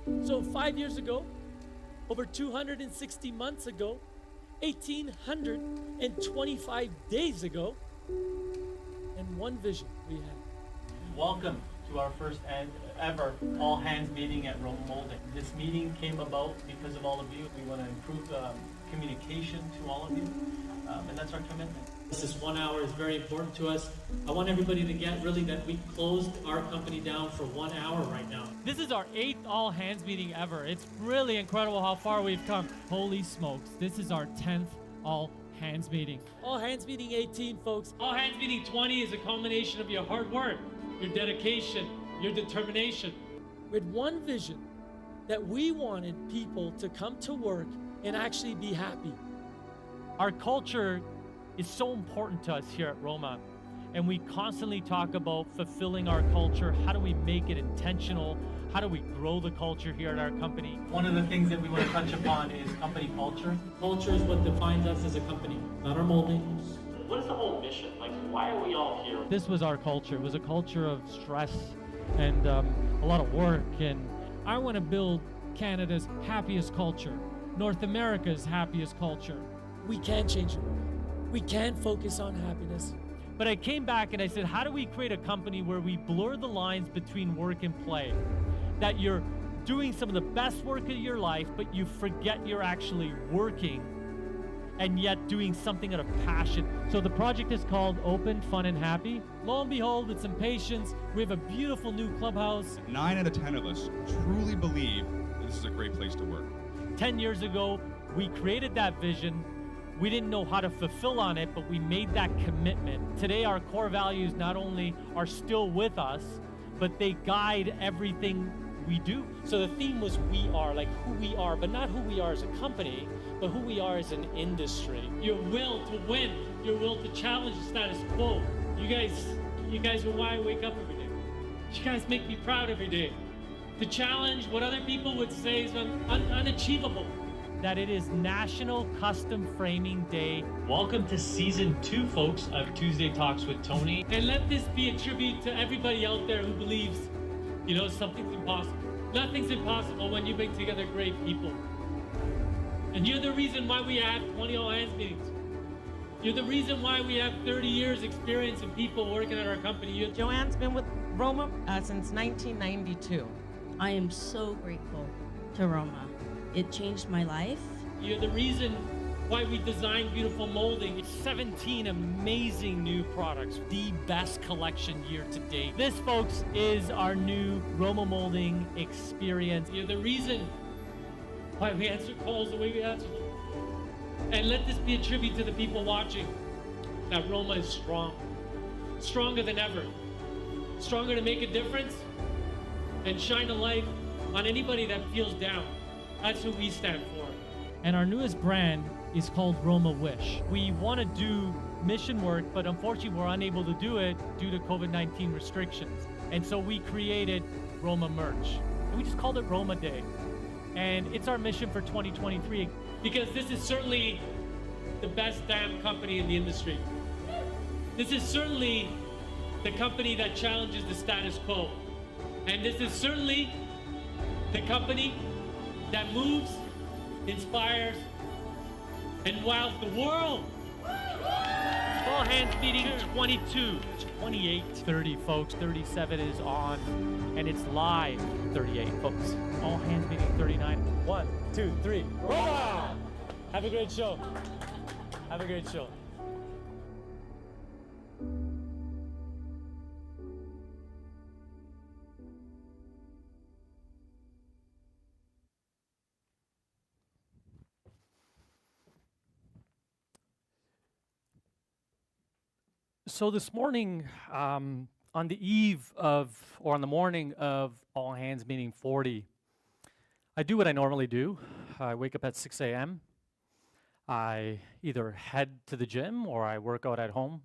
So 5 years ago, over 260 months ago, 1,825 days ago, and one vision we had. Welcome to our first and ever all hands meeting at Roma Moulding. This meeting came about because of all of you. We want to improve communication to all of you, and that's our commitment. This 1 hour is very important to us. I want everybody to get really that we closed our company down for 1 hour right now. This is our 8th all hands meeting ever. It's really incredible how far we've come. Holy smokes, this is our 10th all hands meeting. All hands meeting 18, folks. All hands meeting 20 is a culmination of your hard work, your dedication, your determination. We had one vision that we wanted people to come to work and actually be happy. Our culture is so important to us here at Roma, and we constantly talk about fulfilling our culture. How do we make it intentional? How do we grow the culture here at our company? One of the things that we want to touch upon is company culture. Culture is what defines us as a company, not our moldings. What is the whole mission? Like, why are we all here? This was our culture. It was a culture of stress and a lot of work. And I want to build Canada's happiest culture, North America's happiest culture. We can change the world. We can focus on happiness. But I came back and I said, how do we create a company where we blur the lines between work and play? That you're doing some of the best work of your life, but you forget you're actually working and yet doing something out of passion. So the project is called Open, Fun, and Happy. Lo and behold, with some patience, we have a beautiful new clubhouse. 9 out of 10 of us truly believe that this is a great place to work. 10 years ago, we created that vision. We didn't know how to fulfill on it, but we made that commitment. Today, our core values not only are still with us, but they guide everything we do. So the theme was we are, like who we are, but not who we are as a company, but who we are as an industry. Your will to win, your will to challenge the status quo. You guys are why I wake up every day. You guys make me proud every day. To challenge what other people would say is unachievable. That it is National Custom Framing Day. Welcome to season 2, folks, of Tuesday Talks with Tony. And let this be a tribute to everybody out there who believes, something's impossible. Nothing's impossible when you bring together great people. And you're the reason why we have 20 all hands meetings. You're the reason why we have 30 years experience in people working at our company. Joanne's been with Roma since 1992. I am so grateful to Roma. It changed my life. You're the reason why we designed beautiful molding. 17 amazing new products. The best collection year to date. This, folks, is our new Roma Moulding experience. You're the reason why we answer calls the way we answer them. And let this be a tribute to the people watching that Roma is strong. Stronger than ever. Stronger to make a difference and shine a light on anybody that feels down. That's who we stand for. And our newest brand is called Roma Wish. We want to do mission work, but unfortunately we're unable to do it due to COVID-19 restrictions. And so we created Roma Merch. And we just called it Roma Day. And it's our mission for 2023 because this is certainly the best damn company in the industry. This is certainly the company that challenges the status quo. And this is certainly the company that moves, inspires, and wows the world. All hands meeting 22, 28, 30, folks. 37 is on, and it's live. 38, folks. All hands meeting 39. 1, 2, 3. Roma! Have a great show. Have a great show. So this morning, on the eve of, or on the morning of All Hands Meeting 40, I do what I normally do. I wake up at 6 a.m. I either head to the gym or I work out at home.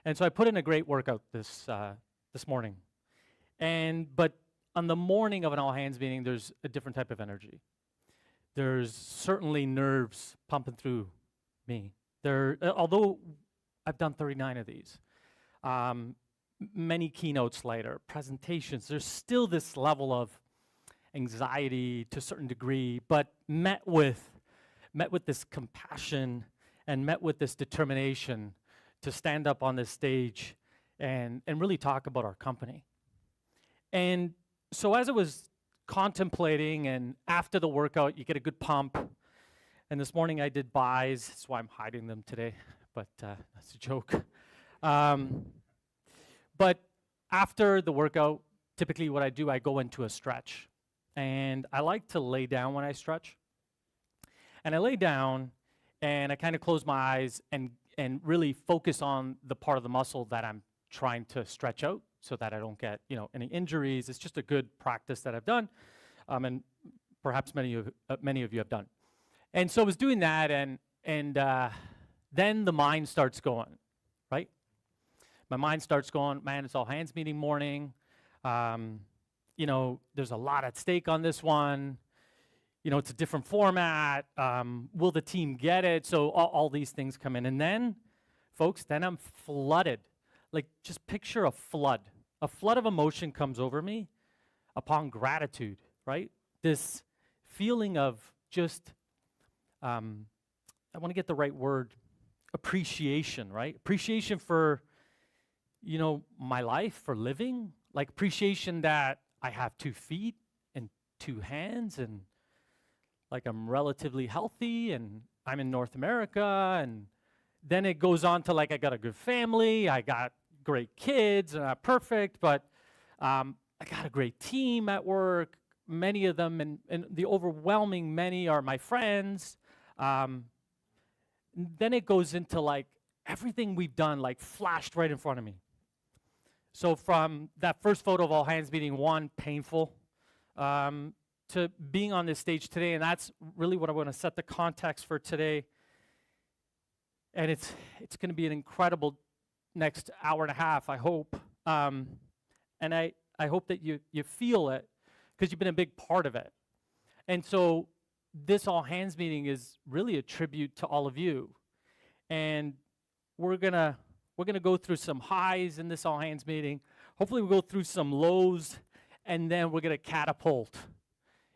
And so I put in a great workout this morning. But on the morning of an All Hands meeting, there's a different type of energy. There's certainly nerves pumping through me. Although I've done 39 of these. Many keynotes later, presentations, there's still this level of anxiety to a certain degree, but met with this compassion and met with this determination to stand up on this stage and really talk about our company. And so as I was contemplating, and after the workout, you get a good pump. And this morning I did buys. That's why I'm hiding them today, but that's a joke. But after the workout, typically what I do, I go into a stretch. And I like to lay down when I stretch. And I lay down, and I kind of close my eyes and really focus on the part of the muscle that I'm trying to stretch out so that I don't get, any injuries. It's just a good practice that I've done, and perhaps many of you have done. And so I was doing that, and then the mind starts going, right? My mind starts going, man, it's all hands meeting morning. There's a lot at stake on this one. It's a different format. Will the team get it? So all these things come in. And then, folks, I'm flooded. Like, just picture a flood. A flood of emotion comes over me upon gratitude, right? This feeling of just, I want to get the right word, appreciation, right? Appreciation for, my life, for living. Like, appreciation that I have 2 feet and 2 hands, and like I'm relatively healthy, and I'm in North America, and then it goes on to like I got a good family, I got great kids, not perfect, but I got a great team at work, many of them, and the overwhelming many are my friends. Then it goes into like everything we've done like flashed right in front of me. So from that first photo of all hands meeting 1, painful, to being on this stage today, and that's really what I want to set the context for today. And it's going to be an incredible next hour and a half, I hope. And I hope that you feel it, because you've been a big part of it. And so this all hands meeting is really a tribute to all of you. And we're gonna go through some highs in this all hands meeting. Hopefully we'll go through some lows, and then we're gonna catapult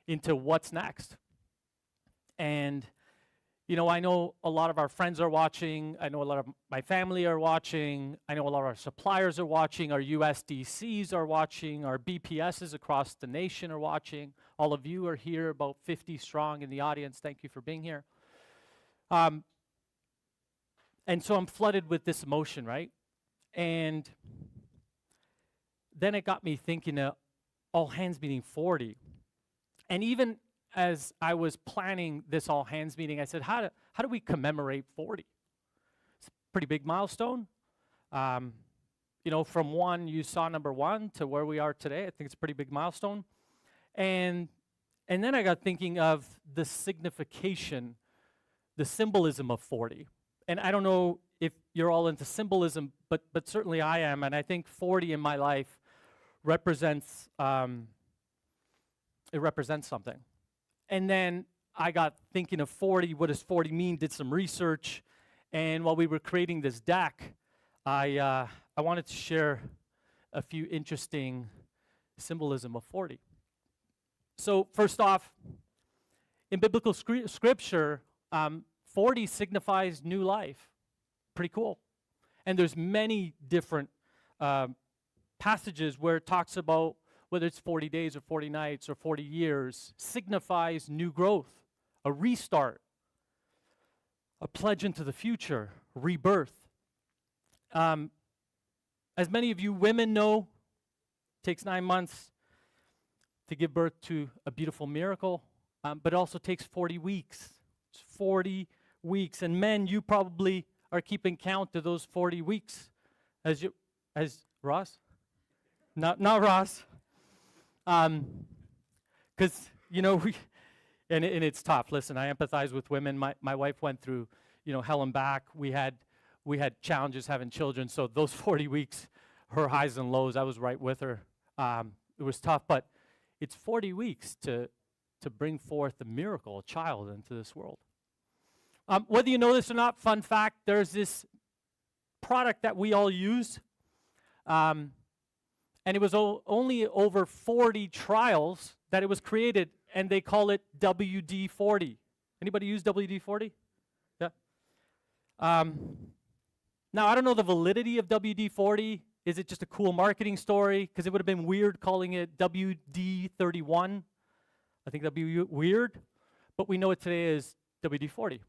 into what's next. And I know a lot of our friends are watching. I know a lot of my family are watching. I know a lot of our suppliers are watching. Our USDCs are watching. Our BPSs across the nation are watching. All of you are here, about 50 strong in the audience. Thank you for being here. And so I'm flooded with this emotion, right? And then it got me thinking of all hands meeting 40. And even as I was planning this all hands meeting, I said, how do we commemorate 40? It's a pretty big milestone. From you saw number 1 to where we are today, I think it's a pretty big milestone. And then I got thinking of the signification, the symbolism of 40. And I don't know if you're all into symbolism, but certainly I am. And I think 40 in my life represents something. And then I got thinking of 40, what does 40 mean? Did some research, and while we were creating this deck, I wanted to share a few interesting symbolism of 40. So first off, in biblical scripture, 40 signifies new life. Pretty cool. And there's many different passages where it talks about whether it's 40 days or 40 nights or 40 years, signifies new growth, a restart, a pledge into the future, rebirth. As many of you women know, it takes 9 months to give birth to a beautiful miracle, but it also takes 40 weeks. It's 40 weeks. And men, you probably are keeping count of those 40 weeks. As Ross? Not Ross. Because, and it's tough. Listen, I empathize with women. My wife went through, hell and back. We had challenges having children. So those 40 weeks, her highs and lows, I was right with her. It was tough, but it's 40 weeks to bring forth a miracle, a child into this world. Whether you know this or not, fun fact, there's this product that we all use. And it was only over 40 trials that it was created, and they call it WD-40. Anybody use WD-40? Yeah. Now, I don't know the validity of WD-40. Is it just a cool marketing story? Because it would have been weird calling it WD-31. I think that'd be weird. But we know it today as WD-40.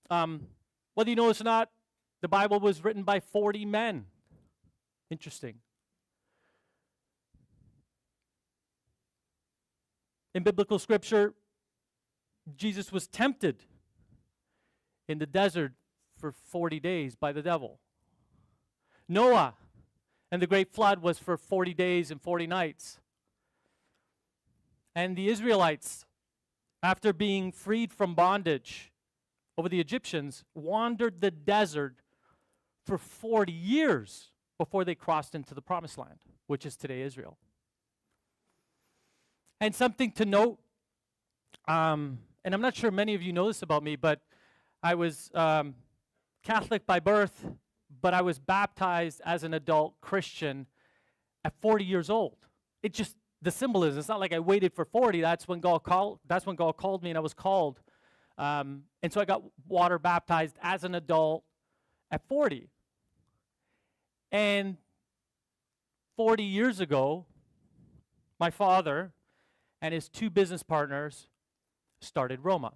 Whether you know this or not, the Bible was written by 40 men. Interesting. In biblical scripture, Jesus was tempted in the desert for 40 days by the devil. Noah and the great flood was for 40 days and 40 nights. And the Israelites, after being freed from bondage over the Egyptians, wandered the desert for 40 years before they crossed into the promised land, which is today Israel. And something to note, and I'm not sure many of you know this about me, but I was Catholic by birth, but I was baptized as an adult Christian at 40 years old. It just, the symbolism, it's not like I waited for 40, that's when God called me, and I was called. And so I got water baptized as an adult at 40. And 40 years ago, my father and his two business partners started Roma.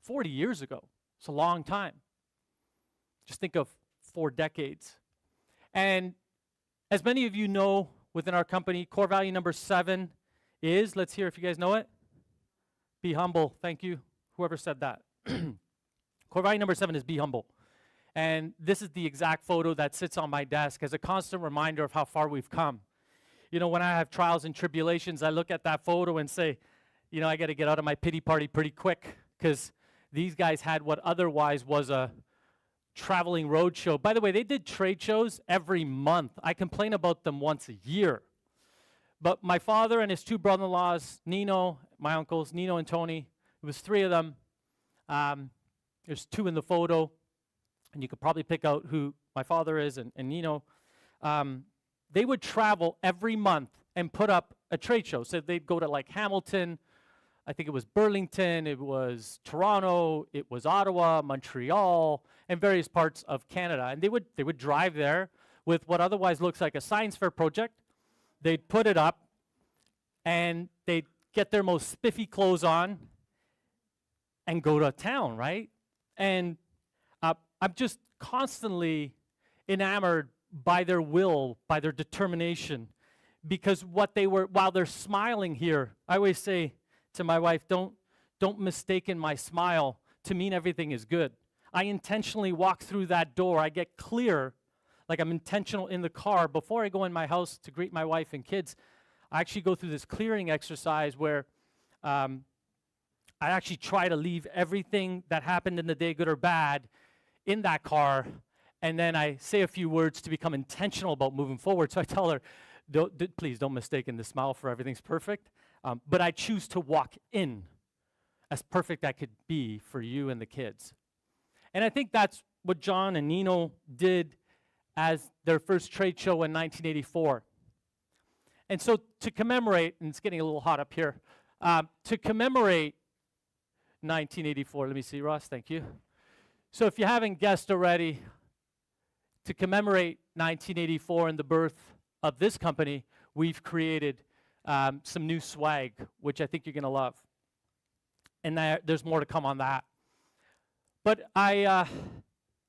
40 years ago. It's a long time. Just think of 4 decades. And as many of you know, within our company, core value number 7 is, let's hear if you guys know it. Be humble. Thank you, whoever said that. Core value number 7 is be humble. And this is the exact photo that sits on my desk as a constant reminder of how far we've come. You know, when I have trials and tribulations, I look at that photo and say, you know, I got to get out of my pity party pretty quick, because these guys had what otherwise was a traveling road show. By the way, they did trade shows every month. I complain about them once a year. But my father and his two brother-in-laws, Nino, my uncles, Nino and Tony, it was 3 of them. There's 2 in the photo, and you could probably pick out who my father is and Nino. They would travel every month and put up a trade show. So they'd go to like Hamilton, I think it was Burlington, it was Toronto, it was Ottawa, Montreal, and various parts of Canada. And they would drive there with what otherwise looks like a science fair project. They'd put it up, and they'd get their most spiffy clothes on and go to town, right? And I'm just constantly enamored by their will, by their determination, because what they were, while they're smiling here, I always say to my wife, don't mistaken my smile to mean everything is good. I intentionally walk through that door. I get clear, like I'm intentional in the car. Before I go in my house to greet my wife and kids, I actually go through this clearing exercise where I actually try to leave everything that happened in the day, good or bad, in that car, and then I say a few words to become intentional about moving forward. So I tell her, please don't mistake the smile for everything's perfect, but I choose to walk in as perfect I could be for you and the kids. And I think that's what John and Nino did as their first trade show in 1984. And so to commemorate, and it's getting a little hot up here, to commemorate 1984, let me see, Ross, thank you. So if you haven't guessed already, to commemorate 1984 and the birth of this company, we've created some new swag, which I think you're going to love. And there's more to come on that. But I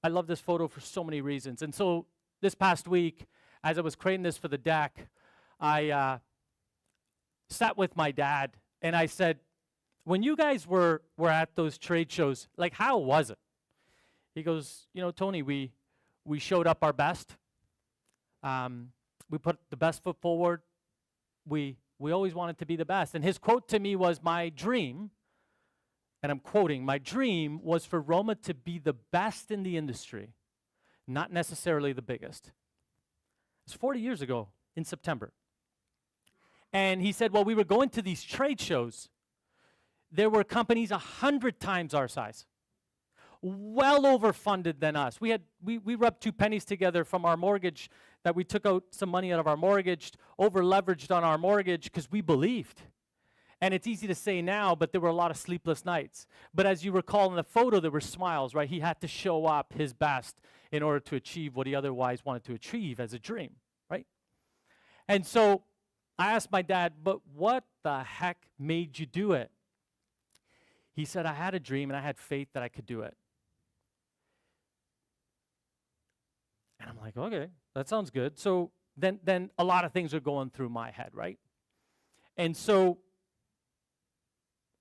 love this photo for so many reasons. And so this past week, as I was creating this for the deck, I sat with my dad, and I said, when you guys were at those trade shows, like, how was it? He goes, you know, Tony, we showed up our best. We put the best foot forward. We always wanted to be the best. And his quote to me was, my dream, and I'm quoting, my dream was for Roma to be the best in the industry, not necessarily the biggest. It's 40 years ago in September. And he said, well, we were going to these trade shows. There were companies 100 times our size. well overfunded than us. We rubbed two pennies together from our mortgage, that we took out some money out of our mortgage, over leveraged on our mortgage because we believed. And it's easy to say now, but there were a lot of sleepless nights. But as you recall in the photo, there were smiles, right? He had to show up his best in order to achieve what he otherwise wanted to achieve as a dream, right? And so I asked my dad, but what the heck made you do it? He said, I had a dream and I had faith that I could do it. And I'm like, okay, that sounds good. So then a lot of things are going through my head, right? And so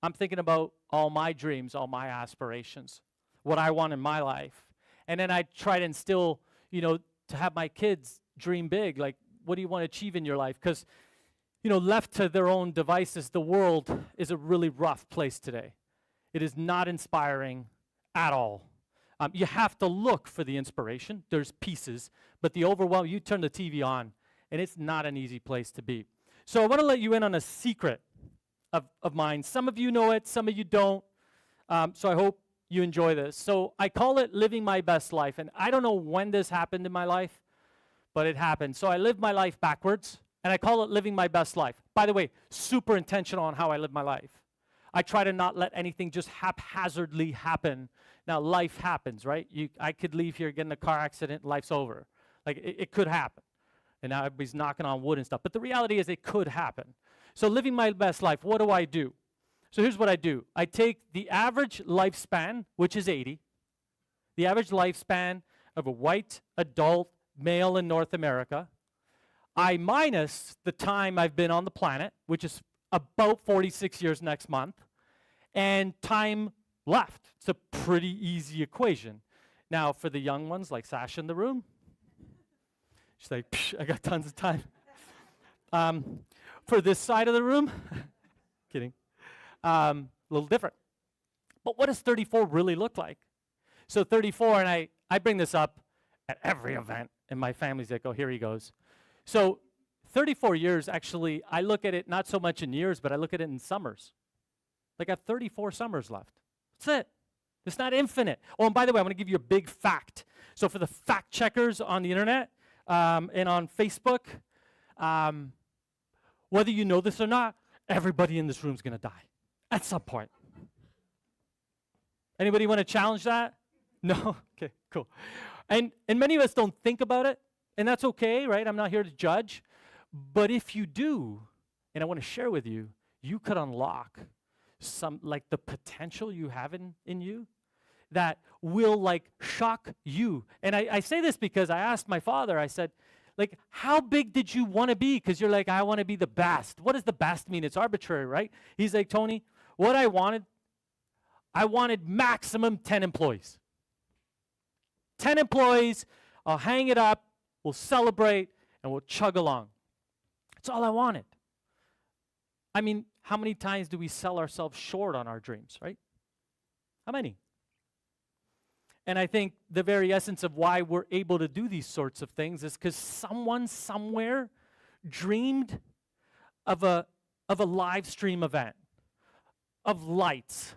I'm thinking about all my dreams, all my aspirations, what I want in my life. And then I try to instill, to have my kids dream big. Like, what do you want to achieve in your life? Because, left to their own devices, the world is a really rough place today. It is not inspiring at all. You have to look for the inspiration. There's pieces, but the overwhelm, you turn the TV on, and it's not an easy place to be. So I want to let you in on a secret of mine. Some of you know it, some of you don't. So I hope you enjoy this. So I call it living my best life. And I don't know when this happened in my life, but it happened. So I lived my life backwards, and I call it living my best life. By the way, super intentional on how I live my life. I try to not let anything just haphazardly happen. Now, life happens, right? I could leave here, get in a car accident, life's over. Like, it could happen. And now everybody's knocking on wood and stuff. But the reality is it could happen. So living my best life, what do I do? So here's what I do. I take the average lifespan, which is 80, the average lifespan of a white adult male in North America. I minus the time I've been on the planet, which is about 46 years next month, and time left. It's a pretty easy equation. Now, for the young ones, like Sasha in the room, she's like, I got tons of time. For this side of the room, kidding, a little different. But what does 34 really look like? So 34, and I bring this up at every event, and my family's like, oh, here he goes. So 34 years, actually, I look at it not so much in years, but I look at it in summers. Like I have 34 summers left. That's it. It's not infinite. Oh, and by the way, I'm going to give you a big fact. So for the fact checkers on the internet and on Facebook, whether you know this or not, everybody in this room is going to die at some point. Anybody want to challenge that? No? Okay, cool. And many of us don't think about it, and that's okay, right? I'm not here to judge. But if you do, and I want to share with you, you could unlock some, like the potential you have in you that will like shock you. And I say this because I asked my father, I said, like, how big did you want to be? Because you're like, I want to be the best. What does the best mean? It's arbitrary, right? He's like, Tony, what I wanted maximum 10 employees. 10 employees, I'll hang it up, we'll celebrate, and we'll chug along. That's all I wanted. I mean, how many times do we sell ourselves short on our dreams, right? How many? And I think the very essence of why we're able to do these sorts of things is because someone somewhere dreamed of a live stream event, of lights,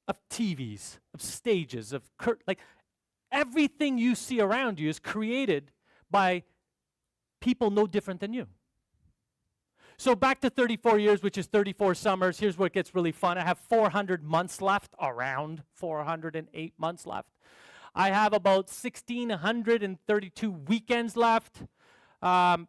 of TVs, of stages, of like everything you see around you is created by people no different than you. So back to 34 years, which is 34 summers. Here's where it gets really fun. I have 400 months left, around 408 months left. I have about 1,632 weekends left. I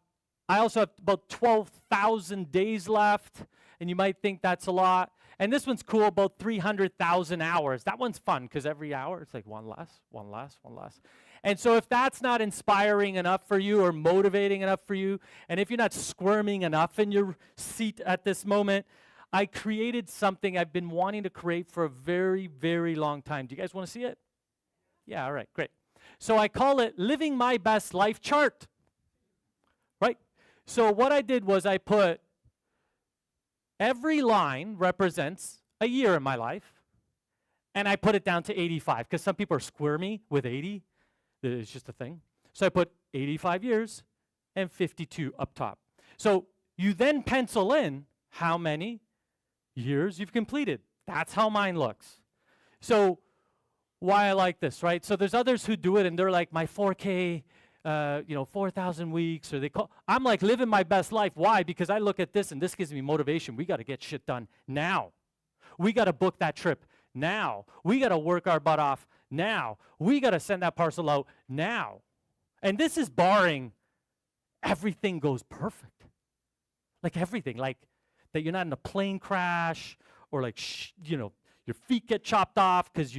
also have about 12,000 days left, and you might think that's a lot. And this one's cool, about 300,000 hours. That one's fun, because every hour it's like one less, one less, one less. And so if that's not inspiring enough for you or motivating enough for you, and if you're not squirming enough in your seat at this moment, I created something I've been wanting to create for a very, very long time. Do you guys want to see it? Yeah, all right, great. So I call it Living My Best Life Chart, right? So what I did was I put every line represents a year in my life, and I put it down to 85, because some people are squirmy with 80. It's just a thing. So I put 85 years and 52 up top. So you then pencil in how many years you've completed. That's how mine looks. So why I like this, right? So there's others who do it and they're like, my 4K, 4,000 weeks, or I'm like living my best life. Why? Because I look at this and this gives me motivation. We got to get shit done now. We got to book that trip now. We got to work our butt off now. We got to send that parcel out now. And this is barring everything goes perfect. Like everything, like that you're not in a plane crash or like, your feet get chopped off because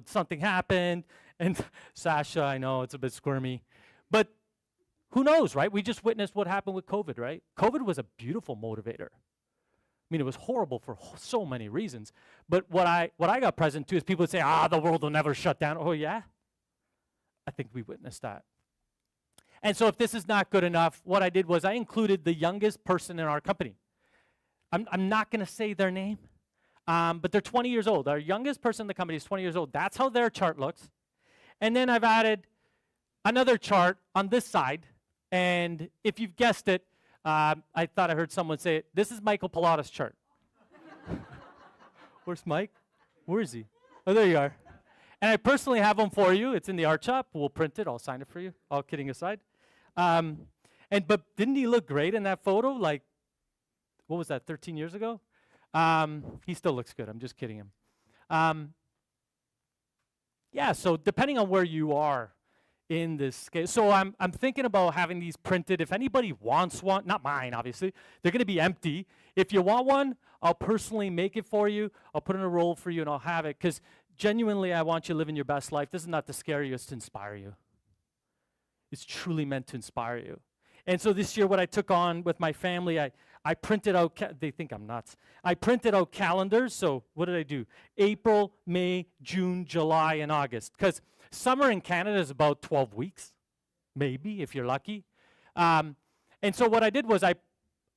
something happened. And Sasha, I know it's a bit squirmy. But who knows, right? We just witnessed what happened with COVID, right? COVID was a beautiful motivator. I mean, it was horrible for so many reasons. But what I got present to is people would say, the world will never shut down. Oh, yeah? I think we witnessed that. And so if this is not good enough, what I did was I included the youngest person in our company. I'm not going to say their name, but they're 20 years old. Our youngest person in the company is 20 years old. That's how their chart looks. And then I've added another chart on this side. And if you've guessed it, I thought I heard someone say it. This is Michael Pilata's chart. Where's Mike? Where is he? Oh, there you are. And I personally have them for you. It's in the art shop. We'll print it. I'll sign it for you. All kidding aside. But didn't he look great in that photo? Like, what was that, 13 years ago? He still looks good. I'm just kidding him. So depending on where you are in this scale. So I'm thinking about having these printed. If anybody wants one, not mine, obviously. They're going to be empty. If you want one, I'll personally make it for you. I'll put it in a roll for you, and I'll have it. Because genuinely, I want you living your best life. This is not to scare you. It's to inspire you. It's truly meant to inspire you. And so this year, what I took on with my family, I printed out, they think I'm nuts. I printed out calendars. So what did I do? April, May, June, July, and August. Because summer in Canada is about 12 weeks, maybe, if you're lucky. And so what I did was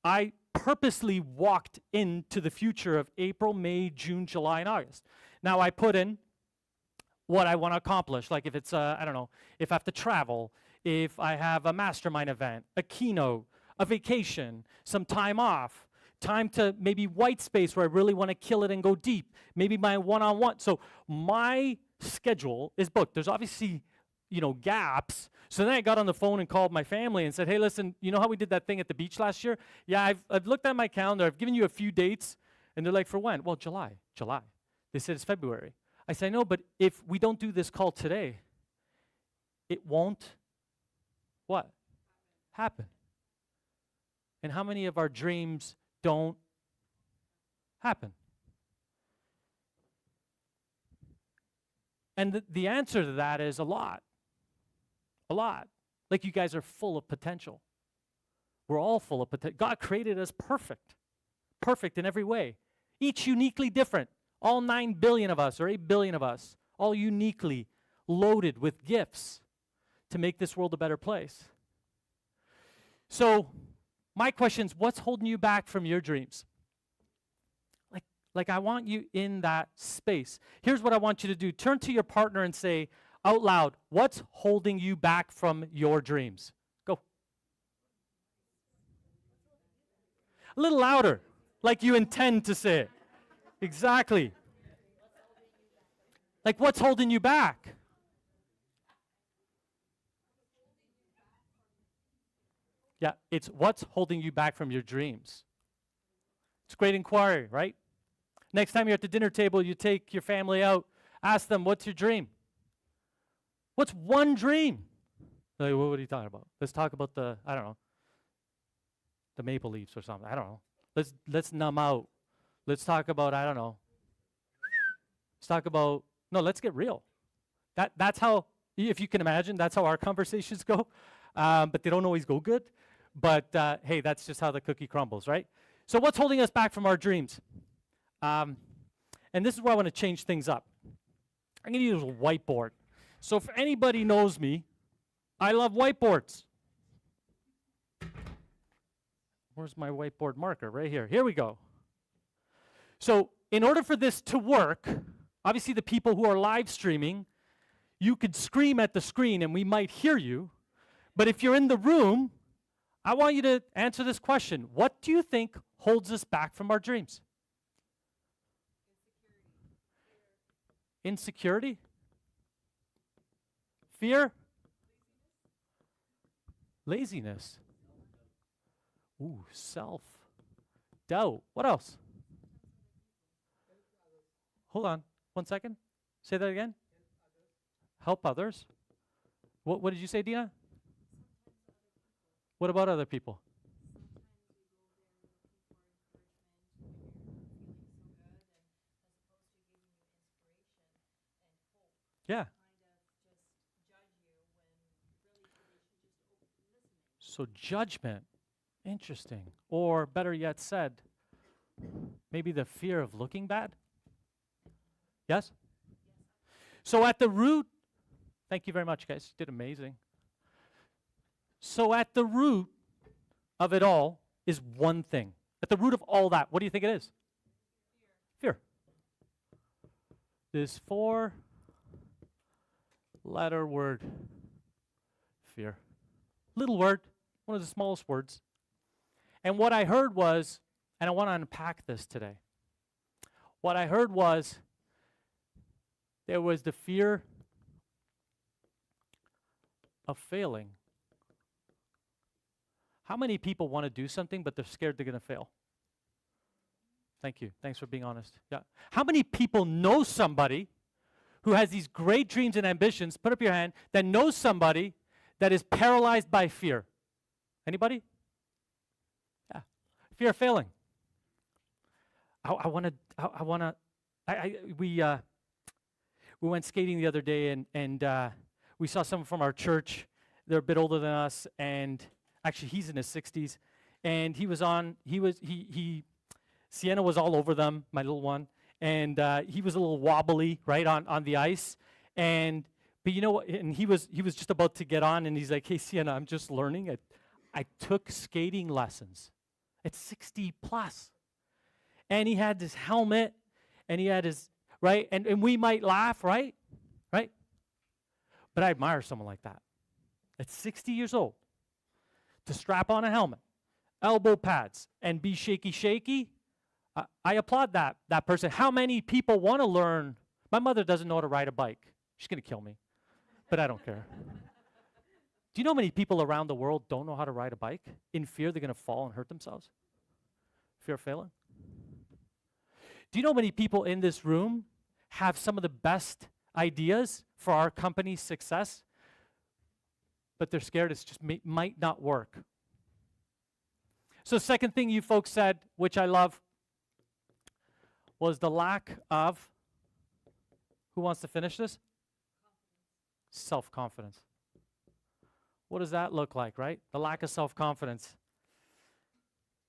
I purposely walked into the future of April, May, June, July, and August. Now I put in what I want to accomplish. Like if it's, if I have to travel, if I have a mastermind event, a keynote, a vacation, some time off, time to maybe white space where I really want to kill it and go deep, maybe my one-on-one. So my schedule is booked. There's obviously, gaps. So then I got on the phone and called my family and said, hey, listen, you know how we did that thing at the beach last year? Yeah, I've looked at my calendar. I've given you a few dates. And they're like, for when? Well, July. They said it's February. I said, no, but if we don't do this call today, it won't, what? Happen. And how many of our dreams don't happen? And the answer to that is a lot. A lot. Like you guys are full of potential. We're all full of potential. God created us perfect. Perfect in every way. Each uniquely different. All 9 billion of us or 8 billion of us. All uniquely loaded with gifts to make this world a better place. So my question is, what's holding you back from your dreams? Like I want you in that space. Here's what I want you to do. Turn to your partner and say out loud, what's holding you back from your dreams? Go. A little louder, like you intend to say it. Exactly. Like what's holding you back? Yeah, it's what's holding you back from your dreams. It's a great inquiry, right? Next time you're at the dinner table, you take your family out, ask them, what's your dream? What's one dream? Like, what are you talking about? Let's talk about the Maple Leafs or something. I don't know. Let's numb out. Let's talk about, let's get real. That's how, if you can imagine, that's how our conversations go. But they don't always go good. But hey, that's just how the cookie crumbles, right? So what's holding us back from our dreams? And this is where I want to change things up. I'm going to use a whiteboard. So if anybody knows me, I love whiteboards. Where's my whiteboard marker? Right here. Here we go. So in order for this to work, obviously the people who are live streaming, you could scream at the screen and we might hear you. But if you're in the room, I want you to answer this question. What do you think holds us back from our dreams? Insecurity? Fear? Laziness. Ooh, self. Doubt. What else? Hold on 1 second. Say that again. Help others. What did you say, Dina? What about other people? Yeah. So judgment. Interesting. Or better yet said, maybe the fear of looking bad? Yes? So at the root, thank you very much, guys. You did amazing. So at the root of it all is one thing. At the root of all that, what do you think it is? Fear. This 4-letter word, fear. Little word, one of the smallest words. And what I heard was, and I want to unpack this today. What I heard was, there was the fear of failing. How many people want to do something, but they're scared they're going to fail? Thank you. Thanks for being honest. Yeah. How many people know somebody who has these great dreams and ambitions, put up your hand, that knows somebody that is paralyzed by fear? Anybody? Yeah. Fear of failing. We went skating the other day, and we saw someone from our church. They're a bit older than us, and actually he's in his 60s, and Sienna was all over them, my little one, and he was a little wobbly, right, on the ice, but you know what, and he was just about to get on, and he's like, hey, Sienna, I'm just learning. I took skating lessons at 60 plus, and he had this helmet, and he had his, right, and we might laugh, right, but I admire someone like that at 60 years old to strap on a helmet, elbow pads, and be shaky. I applaud that person. How many people want to learn? My mother doesn't know how to ride a bike. She's going to kill me, but I don't care. Do you know how many people around the world don't know how to ride a bike in fear they're going to fall and hurt themselves? Fear of failing. Do you know how many people in this room have some of the best ideas for our company's success, but they're scared it just might not work? So second thing you folks said, which I love, was the lack of, who wants to finish this? Self-confidence. What does that look like, right? The lack of self-confidence.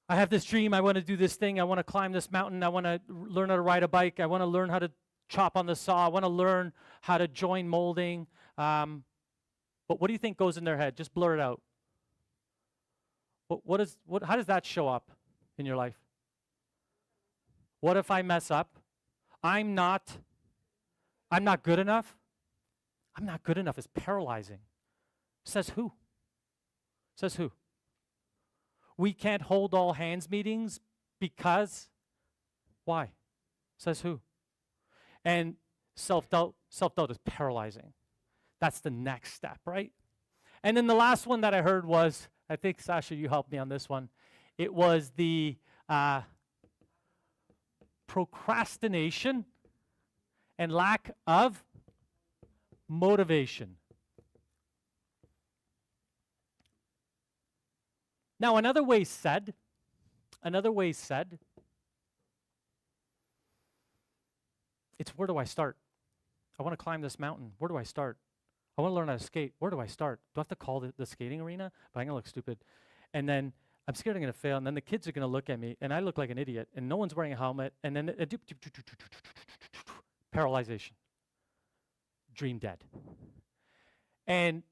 I have this dream, I want to do this thing, I want to climb this mountain, I want to learn how to ride a bike, I want to learn how to chop on the saw, I want to learn how to join molding. But what do you think goes in their head? Just blur it out. How does that show up in your life? What if I mess up? I'm not good enough. I'm not good enough is paralyzing. Says who? Says who? We can't hold all hands meetings because, why? Says who? And self-doubt is paralyzing. That's the next step, right? And then the last one that I heard was, I think, Sasha, you helped me on this one. It was the procrastination and lack of motivation. Now, another way said, it's where do I start? I want to climb this mountain. Where do I start? I want to learn how to skate. Where do I start? Do I have to call the skating arena? But I'm going to look stupid. And then I'm scared I'm going to fail. And then the kids are going to look at me, and I look like an idiot. And no one's wearing a helmet. And then paralyzation. Dream dead. And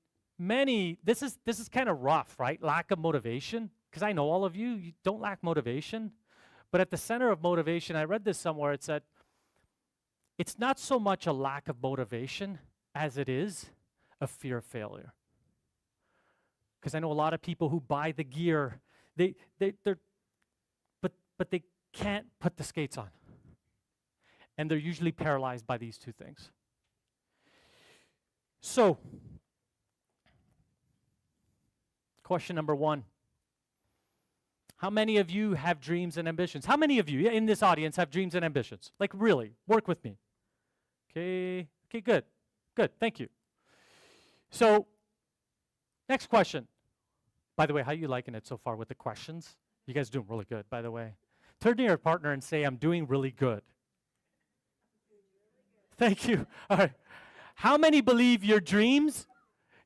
this is kind of rough, right? Lack of motivation. Because I know all of you don't lack motivation. But at the center of motivation, I read this somewhere. It said, it's not so much a lack of motivation as it is a fear of failure. Because I know a lot of people who buy the gear, but they can't put the skates on. And they're usually paralyzed by these two things. So, Question number 1. How many of you have dreams and ambitions? How many of you in this audience have dreams and ambitions? Like really, work with me. Okay, good. Good, thank you. So, next question. By the way, how are you liking it so far with the questions? You guys doing really good, by the way. Turn to your partner and say, I'm doing really good. Thank you. All right. How many believe your dreams,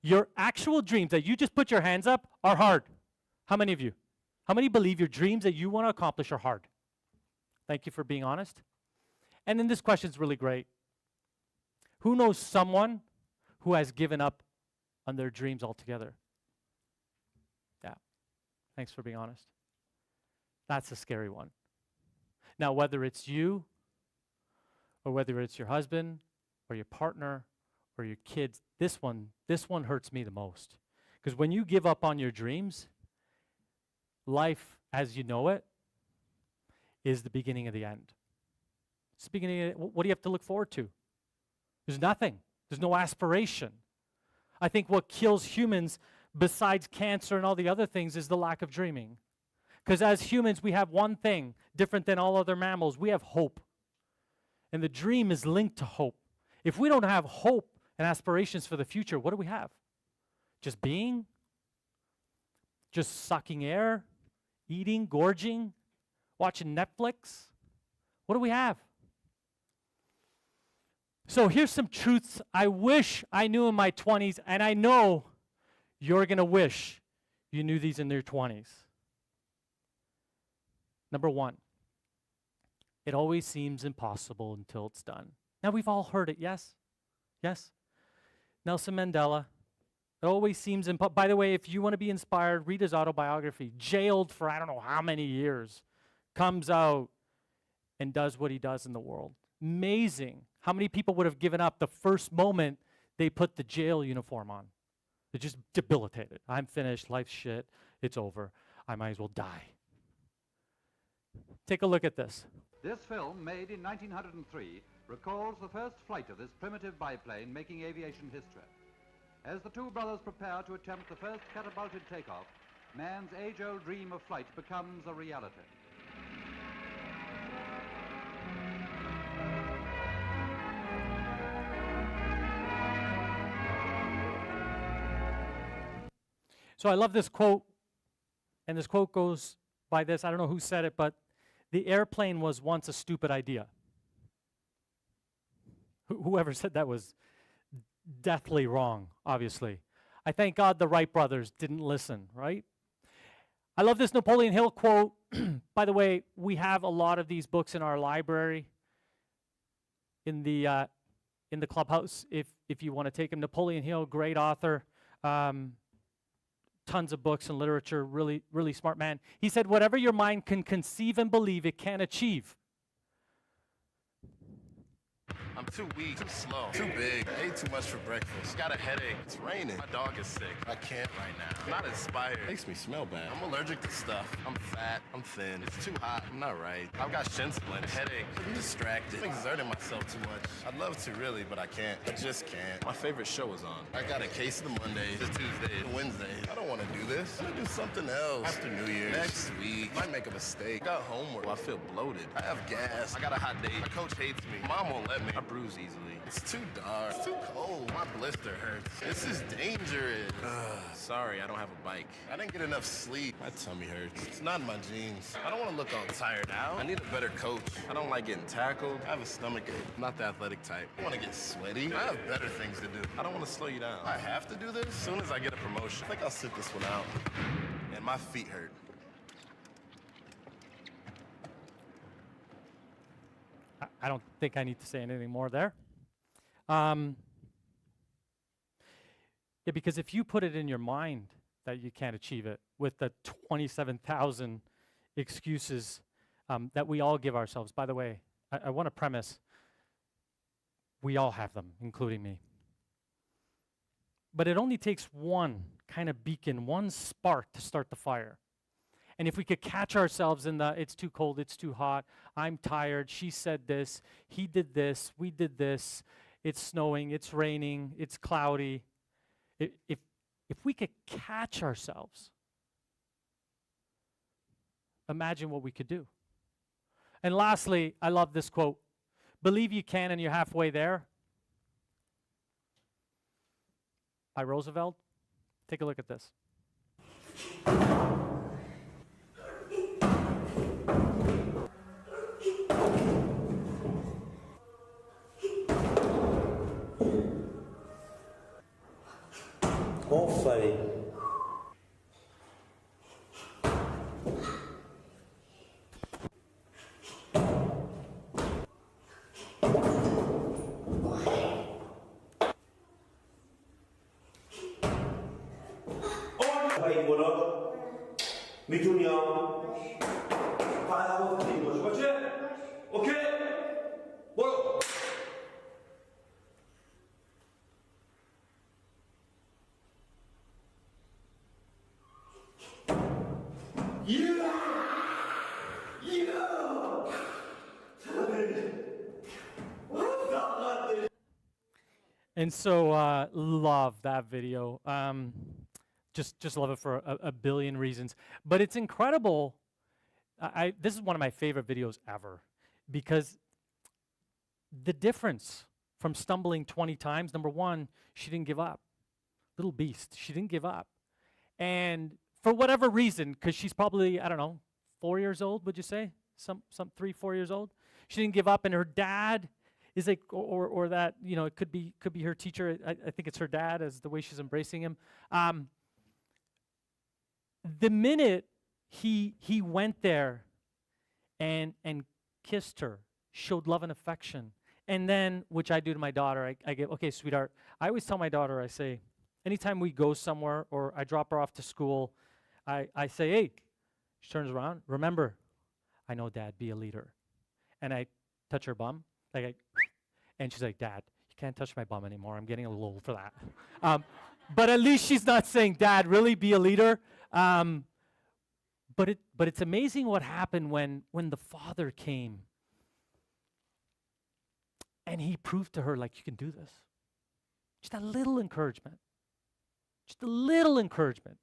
your actual dreams that you just put your hands up, are hard? How many of you? How many believe your dreams that you want to accomplish are hard? Thank you for being honest. And then this question is really great. Who knows someone who has given up on their dreams altogether? Yeah. Thanks for being honest. That's a scary one. Now, whether it's you, or whether it's your husband, or your partner, or your kids, this one hurts me the most. Because when you give up on your dreams, life as you know it is the beginning of the end. It's the beginning of, what do you have to look forward to? There's nothing. There's no aspiration. I think what kills humans, besides cancer and all the other things, is the lack of dreaming. Because as humans, we have one thing different than all other mammals. We have hope. And the dream is linked to hope. If we don't have hope and aspirations for the future, what do we have? Just being? Just sucking air? Eating? Gorging? Watching Netflix? What do we have? So here's some truths I wish I knew in my 20s, and I know you're going to wish you knew these in your 20s. Number 1, it always seems impossible until it's done. Now, we've all heard it, yes? Yes? Nelson Mandela, it always seems impossible. By the way, if you want to be inspired, read his autobiography. Jailed for I don't know how many years, comes out and does what he does in the world. Amazing. How many people would have given up the first moment they put the jail uniform on? They're just debilitated. I'm finished, life's shit, it's over. I might as well die. Take a look at this. This film, made in 1903, recalls the first flight of this primitive biplane making aviation history. As the two brothers prepare to attempt the first catapulted takeoff, man's age-old dream of flight becomes a reality. So I love this quote, and this quote goes by this. I don't know who said it, but the airplane was once a stupid idea. Whoever said that was deathly wrong, obviously. I thank God the Wright brothers didn't listen, right? I love this Napoleon Hill quote. By the way, we have a lot of these books in our library in the clubhouse if you want to take them. Napoleon Hill, great author. Tons of books and literature, really, really smart man. He said, whatever your mind can conceive and believe, it can achieve. I'm too weak, too slow, too big. I ate too much for breakfast. Got a headache. It's raining. My dog is sick. I can't right now. I'm not inspired. Makes me smell bad. I'm allergic to stuff. I'm fat. I'm thin. It's too hot. I'm not right. I've got shin splints, headache. I'm distracted. I'm exerting myself too much. I'd love to really, but I can't. I just can't. My favorite show is on. I got a case of the Mondays, the Tuesdays, the Wednesdays. I don't want to do this. I'm gonna do something else. After New Year's, next week, might make a mistake. I got homework. I feel bloated. I have gas. I got a hot date. My coach hates me. Mom won't let me. I bruise easily. It's too dark. It's too cold. My blister hurts. This is dangerous. Sorry, I don't have a bike. I didn't get enough sleep. My tummy hurts. It's not in my jeans. I don't want to look all tired out. I need a better coach. I don't like getting tackled. I have a stomach ache. I'm not the athletic type. I want to get sweaty. I have better things to do. I don't want to slow you down. I have to do this? As soon as I get a promotion, I think I'll sit this one out. And my feet hurt. I don't think I need to say anything more there. Yeah, because if you put it in your mind that you can't achieve it with the 27,000 excuses that we all give ourselves. By the way, I want to premise, we all have them, including me. But it only takes one kind of beacon, one spark to start the fire. And if we could catch ourselves in the, it's too cold, it's too hot, I'm tired, she said this, he did this, we did this, it's snowing, it's raining, it's cloudy. If we could catch ourselves imagine what we could do. And lastly, I love this quote. Believe you can and you're halfway there. By Roosevelt. Take a look at this. Funny. 미준이야. 바라고 드린 거지, 맞지? 오케이? 뭐라고? And so, love that video. Just love it for a billion reasons. But it's incredible. This is one of my favorite videos ever because the difference from stumbling 20 times, number one, she didn't give up. Little beast, she didn't give up. And for whatever reason, because she's probably, I don't know, 4 years old, would you say? Some 3, 4 years old. She didn't give up, and her dad is like, or that, you know, it could be her teacher. I think it's her dad as the way she's embracing him. The minute he went there and kissed her, showed love and affection, and then, which I do to my daughter, I get, okay, sweetheart, I always tell my daughter, I say, anytime we go somewhere or I drop her off to school, I say, hey, she turns around, remember, I know Dad, be a leader. And I touch her bum, and she's like, Dad, you can't touch my bum anymore. I'm getting a little old for that. But at least she's not saying, Dad, really be a leader. But it's amazing what happened when the Father came and he proved to her, like, you can do this. Just a little encouragement. Just a little encouragement.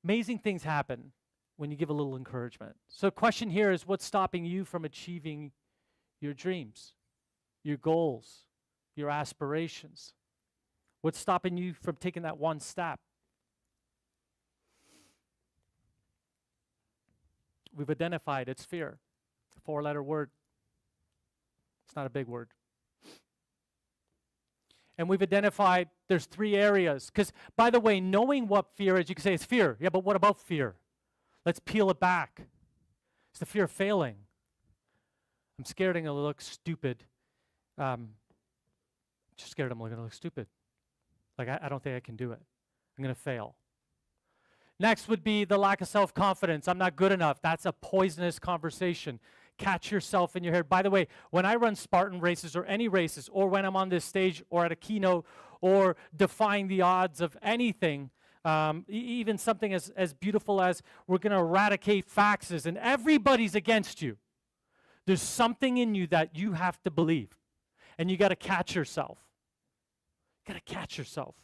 Amazing things happen when you give a little encouragement. So the question here is, what's stopping you from achieving your dreams, your goals, your aspirations? What's stopping you from taking that one step? We've identified it's fear. It's a 4-letter word. It's not a big word. And we've identified there's 3 areas. Because, by the way, knowing what fear is, you can say it's fear. Yeah, but what about fear? Let's peel it back. It's the fear of failing. I'm scared I'm going to look stupid. Just scared I'm going to look stupid. Like, I don't think I can do it. I'm going to fail. Next would be the lack of self-confidence. I'm not good enough. That's a poisonous conversation. Catch yourself in your head. By the way, when I run Spartan races or any races, or when I'm on this stage or at a keynote or defying the odds of anything, even something as beautiful as we're going to eradicate faxes and everybody's against you, there's something in you that you have to believe. And you got to catch yourself. You got to catch yourself.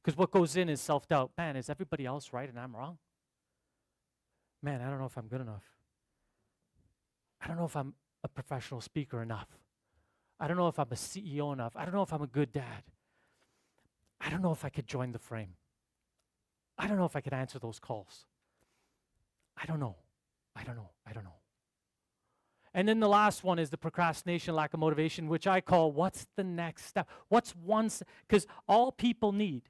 Because what goes in is self-doubt. Man, is everybody else right and I'm wrong? Man, I don't know if I'm good enough. I don't know if I'm a professional speaker enough. I don't know if I'm a CEO enough. I don't know if I'm a good dad. I don't know if I could join the frame. I don't know if I could answer those calls. I don't know. And then the last one is the procrastination, lack of motivation, which I call, what's the next step? What's one step? Because all people need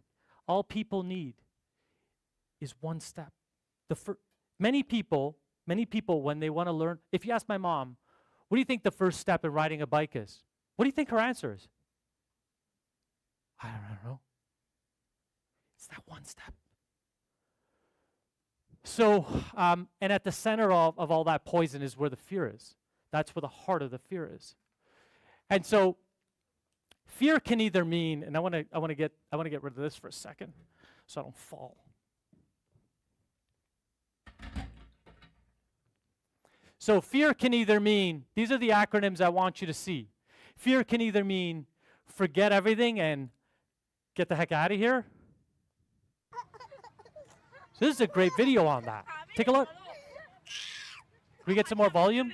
is one step. Many people, when they want to learn, if you ask my mom, what do you think the first step in riding a bike is? What do you think her answer is? I don't know. It's that one step. So, and at the center of all that poison is where the fear is. That's where the heart of the fear is. And so, fear can either mean, and I want to get rid of this for a second, so I don't fall. So fear can either mean, these are the acronyms I want you to see. Fear can either mean forget everything and get the heck out of here. This is a great video on that. Take a look. Can we get some more volume?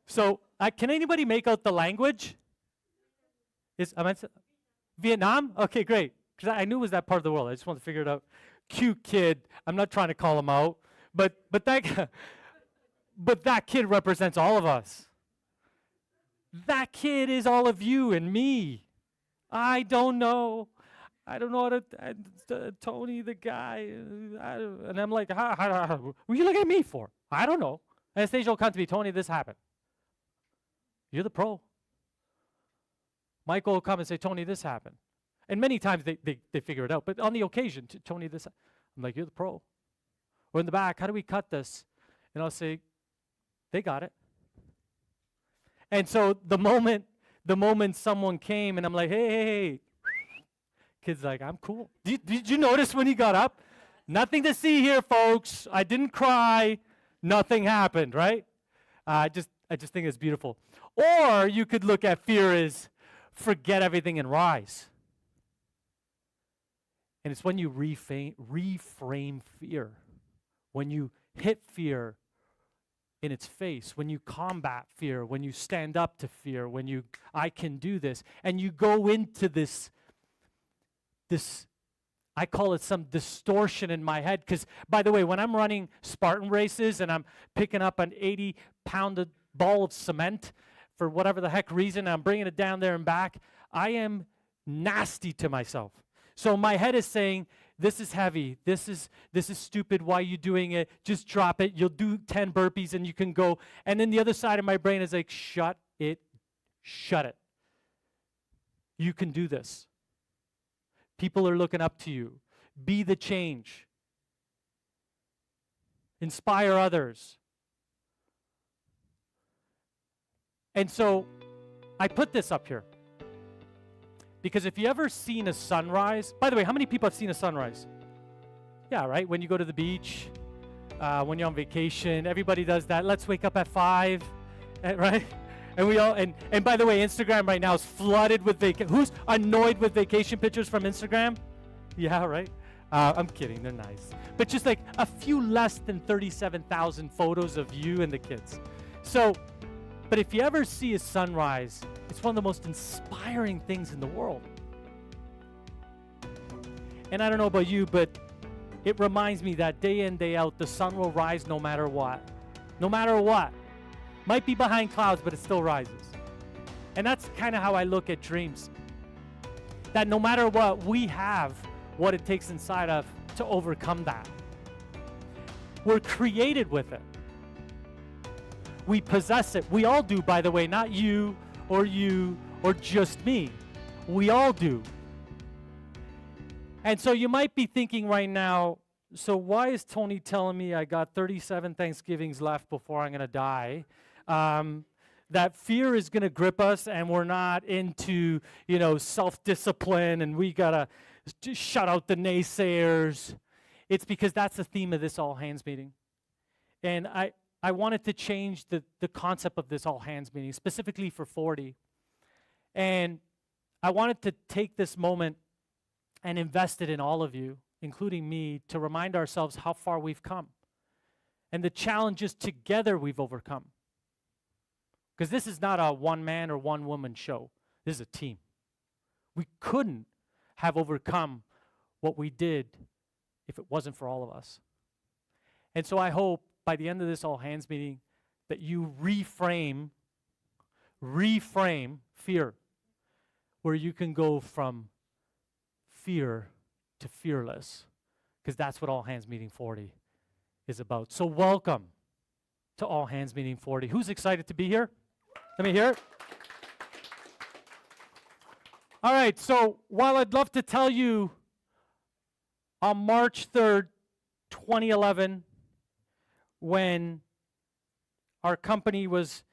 So, can anybody make out the language? Vietnam? Okay, great. Because I knew it was that part of the world. I just wanted to figure it out. Cute kid. I'm not trying to call him out, but that kid represents all of us. That kid is all of you and me. I don't know how to. Tony, the guy, and I'm like, what are you looking at me for? I don't know. Anastasia will come to me, Tony, this happened. You're the pro. Michael will come and say, Tony, this happened. And many times they figure it out. But on the occasion, Tony, this, I'm like, you're the pro. Or in the back, how do we cut this? And I'll say, they got it. And so the moment someone came and I'm like, hey, kid's like, I'm cool. Did you notice when he got up? Nothing to see here, folks. I didn't cry. Nothing happened, right? I just think it's beautiful. Or you could look at fear as forget everything and rise. And it's when you reframe fear, when you hit fear in its face, when you combat fear, when you stand up to fear, when I can do this, and you go into this, I call it some distortion in my head, because, by the way, when I'm running Spartan races and I'm picking up an 80-pound ball of cement for whatever the heck reason, I'm bringing it down there and back, I am nasty to myself. So my head is saying, this is heavy, this is stupid, why are you doing it? Just drop it, you'll do 10 burpees and you can go. And then the other side of my brain is like, shut it. You can do this. People are looking up to you. Be the change. Inspire others. And so I put this up here. Because if you ever seen a sunrise, by the way, how many people have seen a sunrise? Yeah, right? When you go to the beach, when you're on vacation, everybody does that. Let's wake up at 5, right? And we all, and by the way, Instagram right now is flooded with who's annoyed with vacation pictures from Instagram? Yeah, right? I'm kidding, they're nice. But just like a few less than 37,000 photos of you and the kids. So, but if you ever see a sunrise, it's one of the most inspiring things in the world. And I don't know about you, but it reminds me that day in, day out, the sun will rise no matter what. No matter what. Might be behind clouds, but it still rises. And that's kind of how I look at dreams. That no matter what, we have what it takes inside of to overcome that. We're created with it. We possess it. We all do, by the way, not you or just me. We all do. And so you might be thinking right now, so why is Tony telling me I got 37 Thanksgivings left before I'm going to die? That fear is going to grip us and we're not into, self-discipline and we got to shut out the naysayers. It's because that's the theme of this all hands meeting. And I wanted to change the concept of this all hands meeting, specifically for 40. And I wanted to take this moment and invest it in all of you, including me, to remind ourselves how far we've come and the challenges together we've overcome. Because this is not a one-man or one-woman show. This is a team. We couldn't have overcome what we did if it wasn't for all of us. And so I hope by the end of this all hands meeting that you reframe fear, where you can go from fear to fearless, because that's what all hands meeting 40 is about. So welcome to all hands meeting 40. Who's excited to be here? Let me hear it. All right, so while I'd love to tell you on March 3rd, 2011, when our company was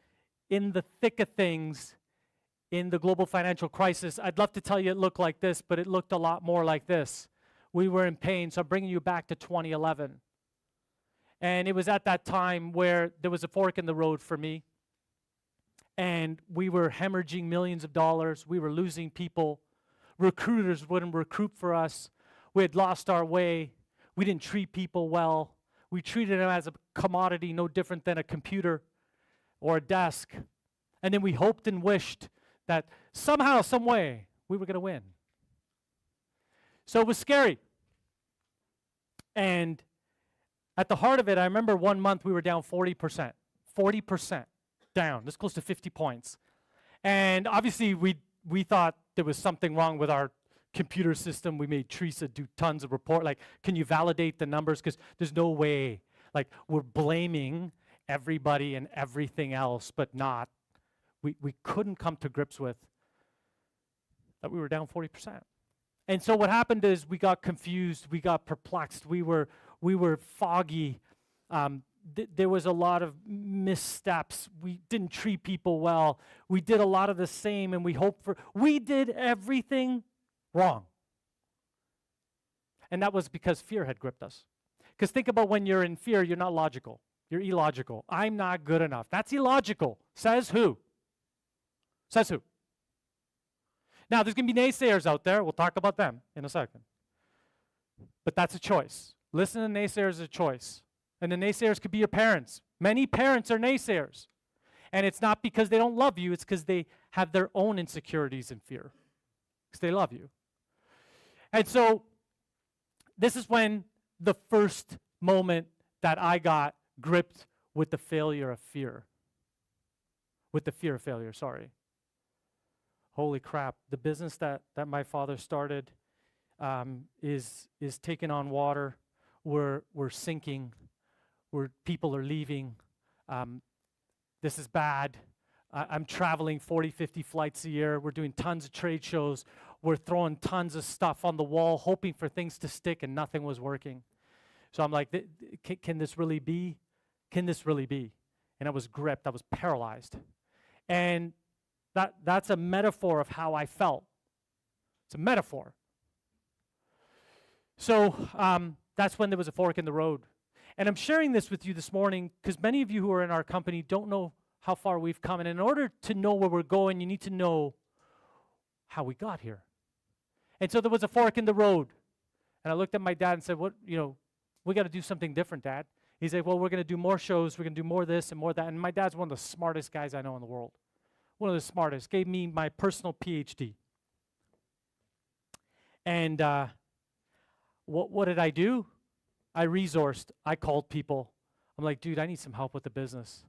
in the thick of things in the global financial crisis, I'd love to tell you it looked like this, but it looked a lot more like this. we were in pain. So I'm bringing you back to 2011. And it was at that time where there was a fork in the road for me. And we were hemorrhaging millions of dollars. We were losing people. Recruiters wouldn't recruit for us. We had lost our way. We didn't treat people well. We treated them as a commodity, no different than a computer or a desk. And then we hoped and wished that somehow, some way, we were going to win. So it was scary. And at the heart of it, I remember one month we were down 40%. 40% down. This close to 50 points. And obviously, we thought there was something wrong with our computer system. We made Teresa do tons of report. Like, can you validate the numbers? Because there's no way. Like, we're blaming everybody and everything else, but not. We couldn't come to grips with that we were down 40%. And so what happened is we got confused, we got perplexed, we were foggy. There was a lot of missteps. We didn't treat people well. We did a lot of the same, and we did everything wrong. And that was because fear had gripped us. Because think about when you're in fear, you're not logical. You're illogical. I'm not good enough. That's illogical. Says who? Says who? Now, there's going to be naysayers out there. We'll talk about them in a second. But that's a choice. Listen to naysayers as a choice. And the naysayers could be your parents. Many parents are naysayers. And it's not because they don't love you. It's because they have their own insecurities and fear. Because they love you. And so this is when the first moment that I got gripped with the failure of fear. With the fear of failure, sorry. Holy crap, the business that my father started is taking on water. We're sinking. People are leaving. This is bad. I'm traveling 40, 50 flights a year. We're doing tons of trade shows. We're throwing tons of stuff on the wall, hoping for things to stick, and nothing was working. So I'm like, can this really be? Can this really be? And I was gripped. I was paralyzed. And that's a metaphor of how I felt. It's a metaphor. So that's when there was a fork in the road. And I'm sharing this with you this morning because many of you who are in our company don't know how far we've come. And in order to know where we're going, you need to know how we got here. And so there was a fork in the road. And I looked at my dad and said, we got to do something different, Dad. He said, well, we're going to do more shows. We're going to do more this and more that. And my dad's one of the smartest guys I know in the world. One of the smartest. Gave me my personal PhD. And what did I do? I resourced. I called people. I'm like, dude, I need some help with the business.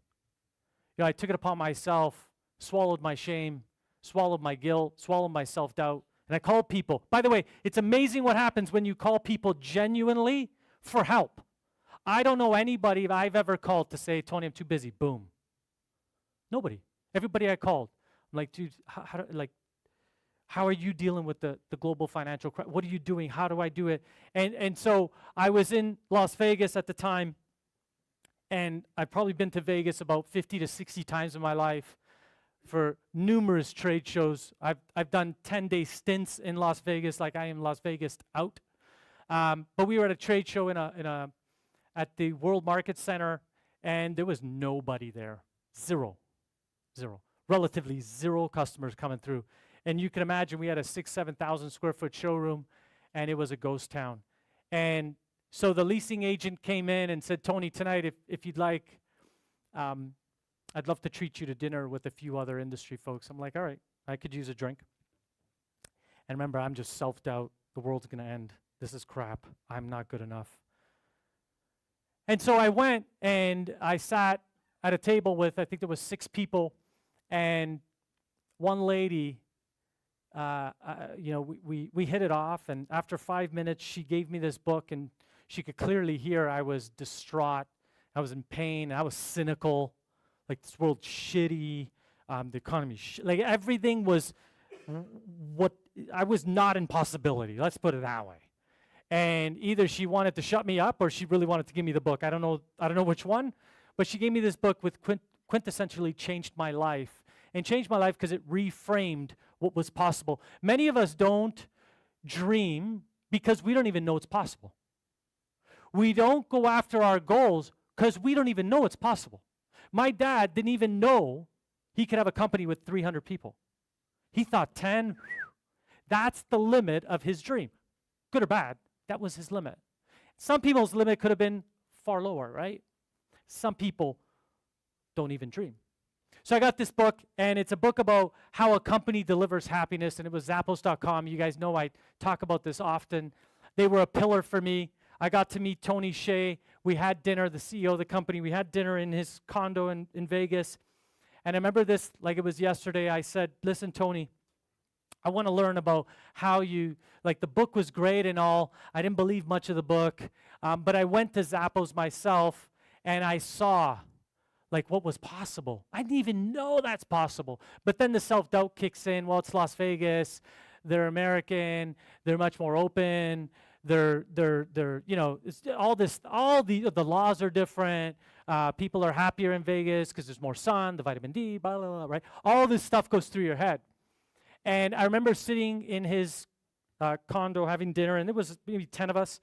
I took it upon myself, swallowed my shame, swallowed my guilt, swallowed my self-doubt, and I called people. By the way, it's amazing what happens when you call people genuinely for help. I don't know anybody I've ever called to say, Tony, I'm too busy. Boom. Nobody. Everybody I called. I'm like, dude, how are you dealing with the global financial crisis? What are you doing? How do I do it? And so I was in Las Vegas at the time, and I've probably been to Vegas about 50 to 60 times in my life for numerous trade shows. I've done 10-day stints in Las Vegas, like I am Las Vegas out. But we were at a trade show at the World Market Center, and there was nobody there. Zero. Relatively zero customers coming through. And you can imagine we had a 7,000 square foot showroom, and it was a ghost town. And so the leasing agent came in and said, Tony, tonight, if you'd like, I'd love to treat you to dinner with a few other industry folks. I'm like, all right, I could use a drink. And remember, I'm just self-doubt. The world's going to end. This is crap. I'm not good enough. And so I went, and I sat at a table with, I think there was 6 people, and one lady, we hit it off, and after 5 minutes, she gave me this book, and she could clearly hear I was distraught, I was in pain, I was cynical, like this world's shitty, the economy, like everything was I was not in possibility, let's put it that way. And either she wanted to shut me up or she really wanted to give me the book. I don't know which one, but she gave me this book with quintessentially changed my life. And changed my life because it reframed what was possible. Many of us don't dream because we don't even know it's possible. We don't go after our goals because we don't even know it's possible. My dad didn't even know he could have a company with 300 people. He thought 10, that's the limit of his dream. Good or bad, that was his limit. Some people's limit could have been far lower, right? Some people don't even dream. So I got this book, and it's a book about how a company delivers happiness, and it was Zappos.com. You guys know I talk about this often. They were a pillar for me. I got to meet Tony Hsieh. We had dinner, the CEO of the company. We had dinner in his condo in Vegas. And I remember this like it was yesterday. I said, listen, Tony, I want to learn about how you, like the book was great and all. I didn't believe much of the book. But I went to Zappos myself, and I saw like what was possible. I didn't even know that's possible. But then the self-doubt kicks in. Well, it's Las Vegas. They're American. They're much more open. They're you know, it's all the laws are different. People are happier in Vegas because there's more sun, the vitamin D, blah, blah, blah, right? All this stuff goes through your head. And I remember sitting in his condo having dinner, and there was maybe 10 of us.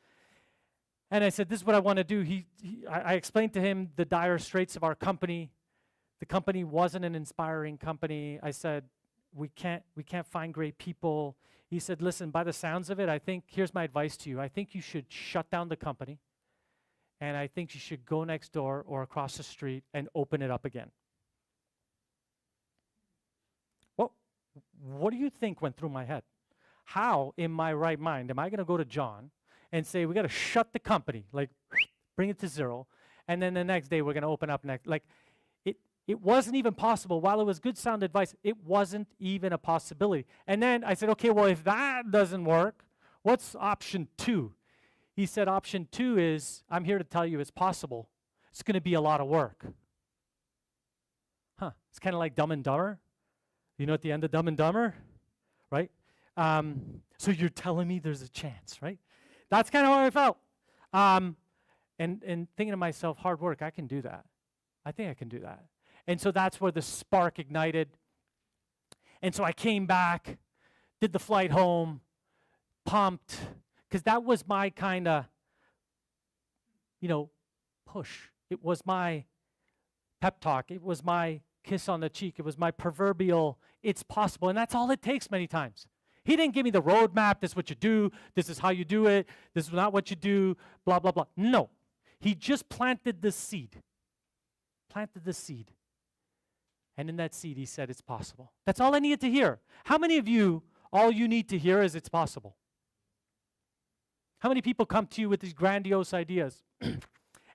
And I said, this is what I want to do. I explained to him the dire straits of our company. The company wasn't an inspiring company. I said, we can't find great people. He said, listen, by the sounds of it, here's my advice to you. I think you should shut down the company, and I think you should go next door or across the street and open it up again. Well, what do you think went through my head? How, in my right mind, am I going to go to John and say, we got to shut the company, like bring it to zero, and then the next day we're going to open up next? Like, it wasn't even possible. While it was good sound advice, it wasn't even a possibility. And then I said, okay, well, if that doesn't work, what's option 2? He said, option 2 is, I'm here to tell you it's possible. It's going to be a lot of work. It's kind of like Dumb and Dumber. You know at the end of Dumb and Dumber, right? So you're telling me there's a chance, right? That's kind of how I felt. And thinking to myself, hard work, I can do that. I think I can do that. And so that's where the spark ignited. And so I came back, did the flight home, pumped, because that was my kind of, push. It was my pep talk. It was my kiss on the cheek. It was my proverbial, it's possible. And that's all it takes many times. He didn't give me the roadmap. This is what you do. This is how you do it. This is not what you do, blah, blah, blah. No. He just planted the seed. Planted the seed. And in that seed, he said, it's possible. That's all I needed to hear. How many of you, all you need to hear is it's possible? How many people come to you with these grandiose ideas?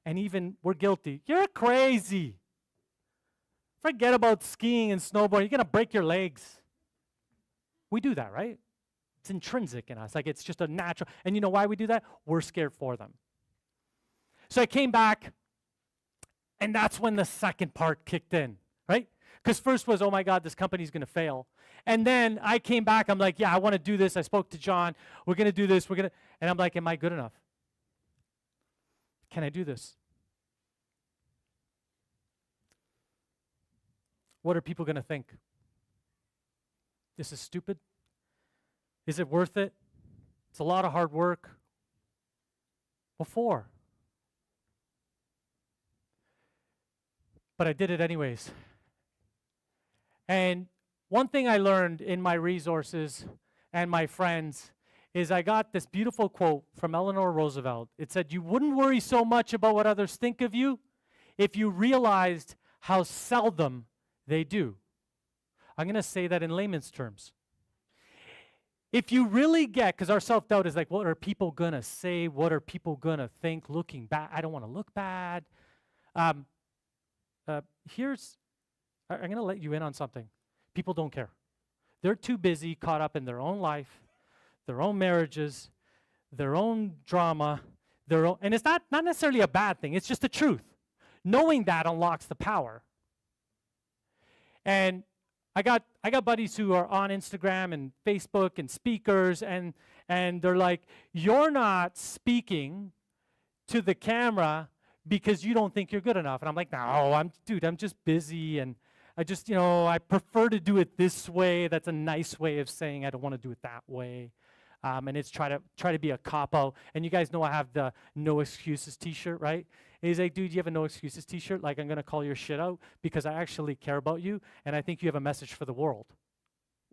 And even we're guilty. You're crazy. Forget about skiing and snowboarding. You're going to break your legs. We do that, right? It's intrinsic in us. Like it's just a natural. And you know why we do that? We're scared for them. So I came back, and that's when the second part kicked in, right? Because first was, oh my God, this company's going to fail. And then I came back, I'm like, yeah, I want to do this. I spoke to John. We're going to do this. And I'm like, am I good enough? Can I do this? What are people going to think? This is stupid? Is it worth it? It's a lot of hard work. What for? But I did it anyways. And one thing I learned in my resources and my friends is I got this beautiful quote from Eleanor Roosevelt. It said, you wouldn't worry so much about what others think of you if you realized how seldom they do. I'm going to say that in layman's terms. If you really get, because our self-doubt is like, what are people going to say? What are people going to think? Looking bad. I don't want to look bad. I'm going to let you in on something. People don't care. They're too busy, caught up in their own life, their own marriages, their own drama, and it's not necessarily a bad thing. It's just the truth. Knowing that unlocks the power. And I got buddies who are on Instagram and Facebook and speakers, and they're like, you're not speaking to the camera because you don't think you're good enough. And I'm like, no, I'm just busy, and I just, I prefer to do it this way. That's a nice way of saying I don't want to do it that way. and it's try to be a cop-out. And you guys know I have the no excuses t-shirt, right? And he's like, dude, you have a no excuses t-shirt? Like, I'm going to call your shit out because I actually care about you, and I think you have a message for the world.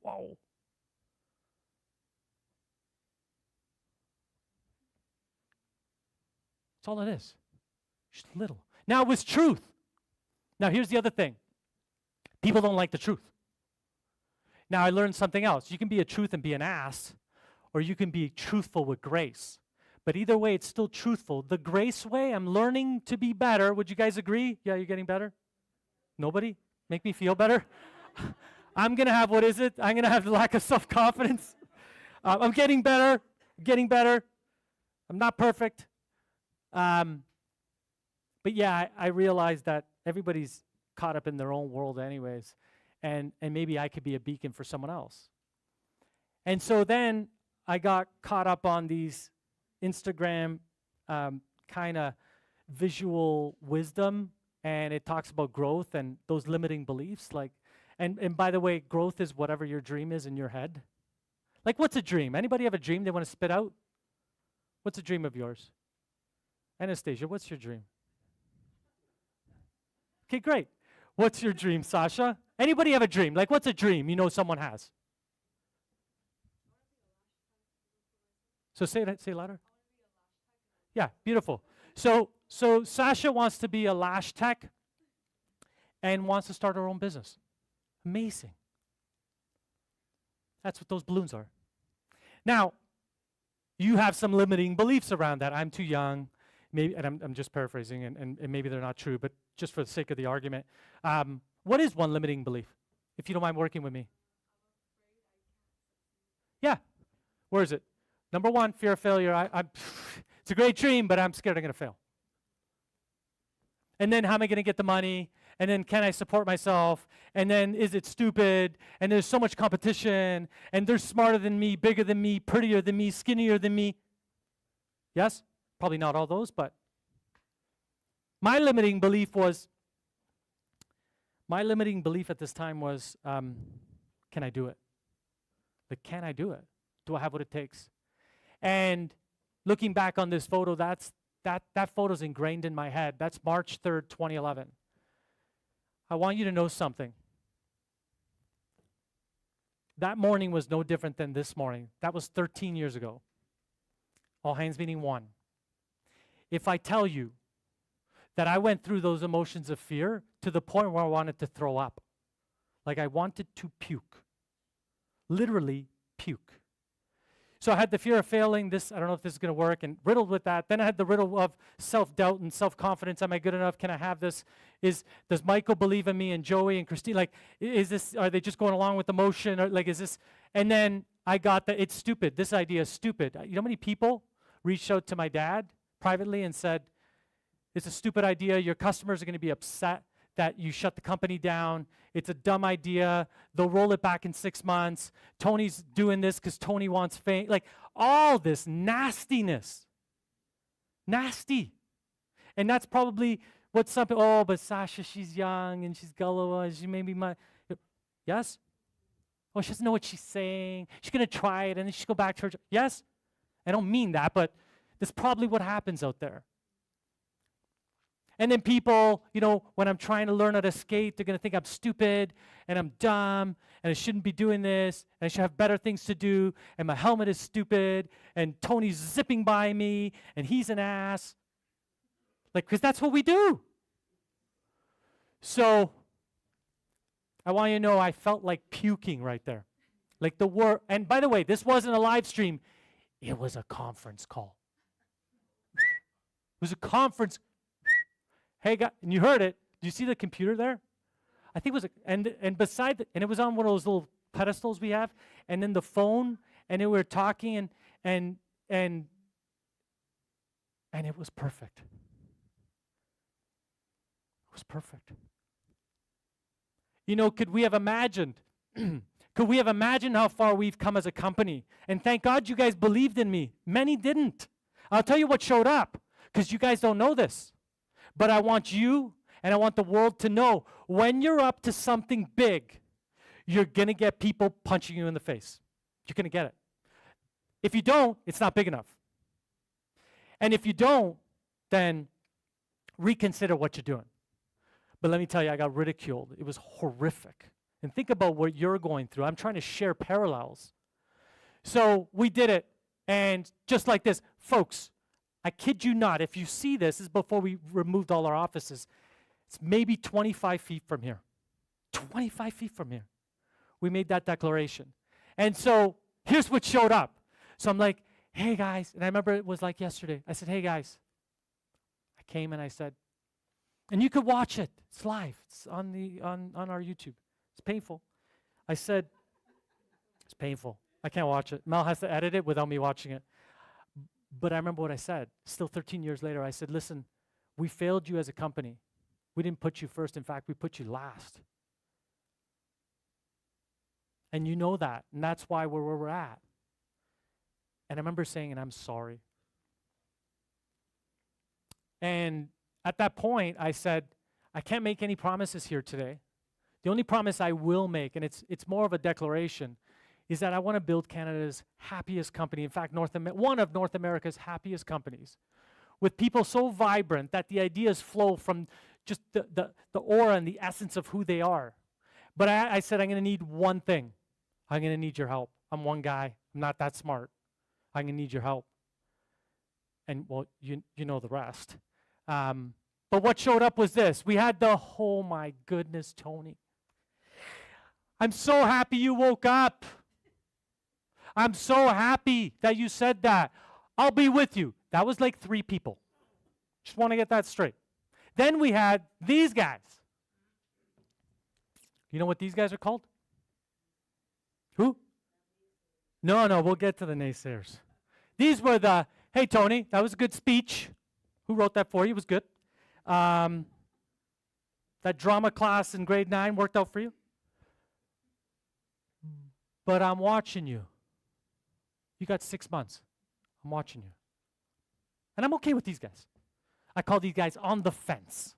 Whoa. That's all it is. Just little. Now, it was truth. Now, here's the other thing. People don't like the truth. Now, I learned something else. You can be a truth and be an ass, or you can be truthful with grace. But either way, it's still truthful. The grace way, I'm learning to be better. Would you guys agree? Yeah, you're getting better? Nobody? Make me feel better? I'm going to have, what is it? I'm going to have the lack of self-confidence. I'm getting better. I'm not perfect. But yeah, I realized that everybody's caught up in their own world anyways. And maybe I could be a beacon for someone else. And so then I got caught up on these Instagram kind of visual wisdom, and it talks about growth and those limiting beliefs. Like, and by the way, growth is whatever your dream is in your head. Like, what's a dream? Anybody have a dream they want to spit out? What's a dream of yours? Anastasia, what's your dream? Okay, great. What's your dream, Sasha? Anybody have a dream? Like, what's a dream you know someone has? So say it, say louder. Yeah, beautiful. So Sasha wants to be a lash tech and wants to start her own business. Amazing. That's what those balloons are. Now, you have some limiting beliefs around that. I'm too young. Maybe, and I'm just paraphrasing, and maybe they're not true, but just for the sake of the argument. What is one limiting belief, if you don't mind working with me? Yeah. Where is it? Number one, fear of failure. It's a great dream, but I'm scared I'm going to fail. And then how am I going to get the money? And then can I support myself? And then is it stupid? And there's so much competition. And they're smarter than me, bigger than me, prettier than me, skinnier than me. Yes? Probably not all those, but my limiting belief at this time was, can I do it? Like, can I do it? Do I have what it takes? And looking back on this photo, that photo's ingrained in my head. That's March 3rd, 2011. I want you to know something. That morning was no different than this morning. That was 13 years ago. All hands meeting 1. If I tell you that I went through those emotions of fear to the point where I wanted to throw up, like I wanted to puke, literally puke. So I had the fear of failing. I don't know if this is going to work, and riddled with that. Then I had the riddle of self-doubt and self-confidence. Am I good enough? Can I have this? Does Michael believe in me, and Joey and Christine? Like, are they just going along with the motion? Or like, is this? And then I got it's stupid. This idea is stupid. You know how many people reached out to my dad privately and said, it's a stupid idea. Your customers are going to be upset that you shut the company down. It's a dumb idea. They'll roll it back in 6 months. Tony's doing this because Tony wants fame. Like, all this nastiness. Nasty. And that's probably what some people, but Sasha, she's young and she's gullible and she maybe might. Yes? Oh, she doesn't know what she's saying. She's going to try it and then she'll go back to her job. Yes? I don't mean that, but that's probably what happens out there. And then people, when I'm trying to learn how to skate, they're going to think I'm stupid and I'm dumb and I shouldn't be doing this and I should have better things to do and my helmet is stupid and Tony's zipping by me and he's an ass. Like, because that's what we do. So I want you to know I felt like puking right there. Like the word, and by the way, this wasn't a live stream. It was a conference call. It was a conference. Hey, guys, and you heard it. Do you see the computer there? I think it was, and beside, and it was on one of those little pedestals we have, and then the phone, and then we were talking, and it was perfect. It was perfect. Could we have imagined? Could we have imagined how far we've come as a company? And thank God you guys believed in me. Many didn't. I'll tell you what showed up, because you guys don't know this. But I want you and I want the world to know when you're up to something big, you're going to get people punching you in the face. You're going to get it. If you don't, it's not big enough. And if you don't, then reconsider what you're doing. But let me tell you, I got ridiculed. It was horrific. And think about what you're going through. I'm trying to share parallels. So we did it, and just like this, folks, I kid you not, if you see this is before we removed all our offices. It's maybe 25 feet from here. 25 feet from here. We made that declaration. And so here's what showed up. So I'm like, hey guys, and I remember it was like yesterday. I said, hey guys. I came and I said, and you could watch it. It's live. It's on our YouTube. It's painful. I said, it's painful. I can't watch it. Mel has to edit it without me watching it. But I remember what I said. Still 13 years later, I said, listen, we failed you as a company. We didn't put you first. In fact, we put you last. And you know that. And that's why we're where we're at. And I remember saying, and I'm sorry. And at that point, I said, I can't make any promises here today. The only promise I will make, and it's more of a declaration, is that I want to build Canada's happiest company. In fact, one of North America's happiest companies, with people so vibrant that the ideas flow from just the aura and the essence of who they are. But I said, I'm going to need one thing. I'm going to need your help. I'm one guy. I'm not that smart. I'm going to need your help. And, well, you know the rest. But what showed up was this. We had oh my goodness, Tony. I'm so happy you woke up. I'm so happy that you said that. I'll be with you. That was like 3 people. Just want to get that straight. Then we had these guys. You know what these guys are called? Who? No, we'll get to the naysayers. These were hey, Tony, that was a good speech. Who wrote that for you? It was good. That drama class in grade 9 worked out for you? But I'm watching you. You got 6 months. I'm watching you. And I'm okay with these guys. I call these guys on the fence.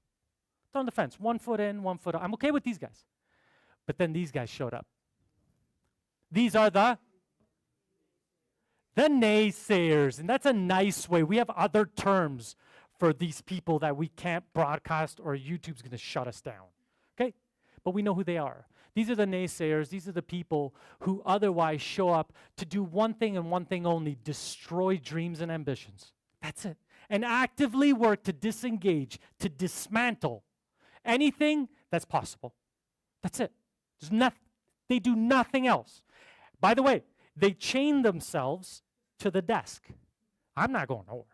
They're on the fence. 1 foot in, 1 foot out. I'm okay with these guys. But then these guys showed up. These are the naysayers. And that's a nice way. We have other terms for these people that we can't broadcast or YouTube's going to shut us down. Okay? But we know who they are. These are the naysayers. These are the people who otherwise show up to do one thing and one thing only, destroy dreams and ambitions. That's it. And actively work to disengage, to dismantle anything that's possible. That's it. They do nothing else. By the way, they chain themselves to the desk. I'm not going nowhere.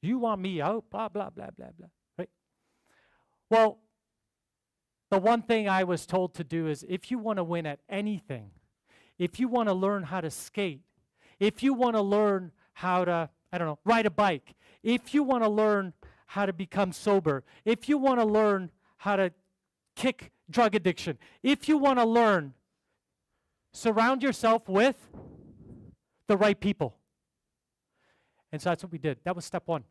You want me out, blah, blah, blah, blah, blah. Right? Well, the one thing I was told to do is if you want to win at anything, if you want to learn how to skate, if you want to learn how to, ride a bike, if you want to learn how to become sober, if you want to learn how to kick drug addiction, if you want to learn, surround yourself with the right people. And so that's what we did. That was step 1.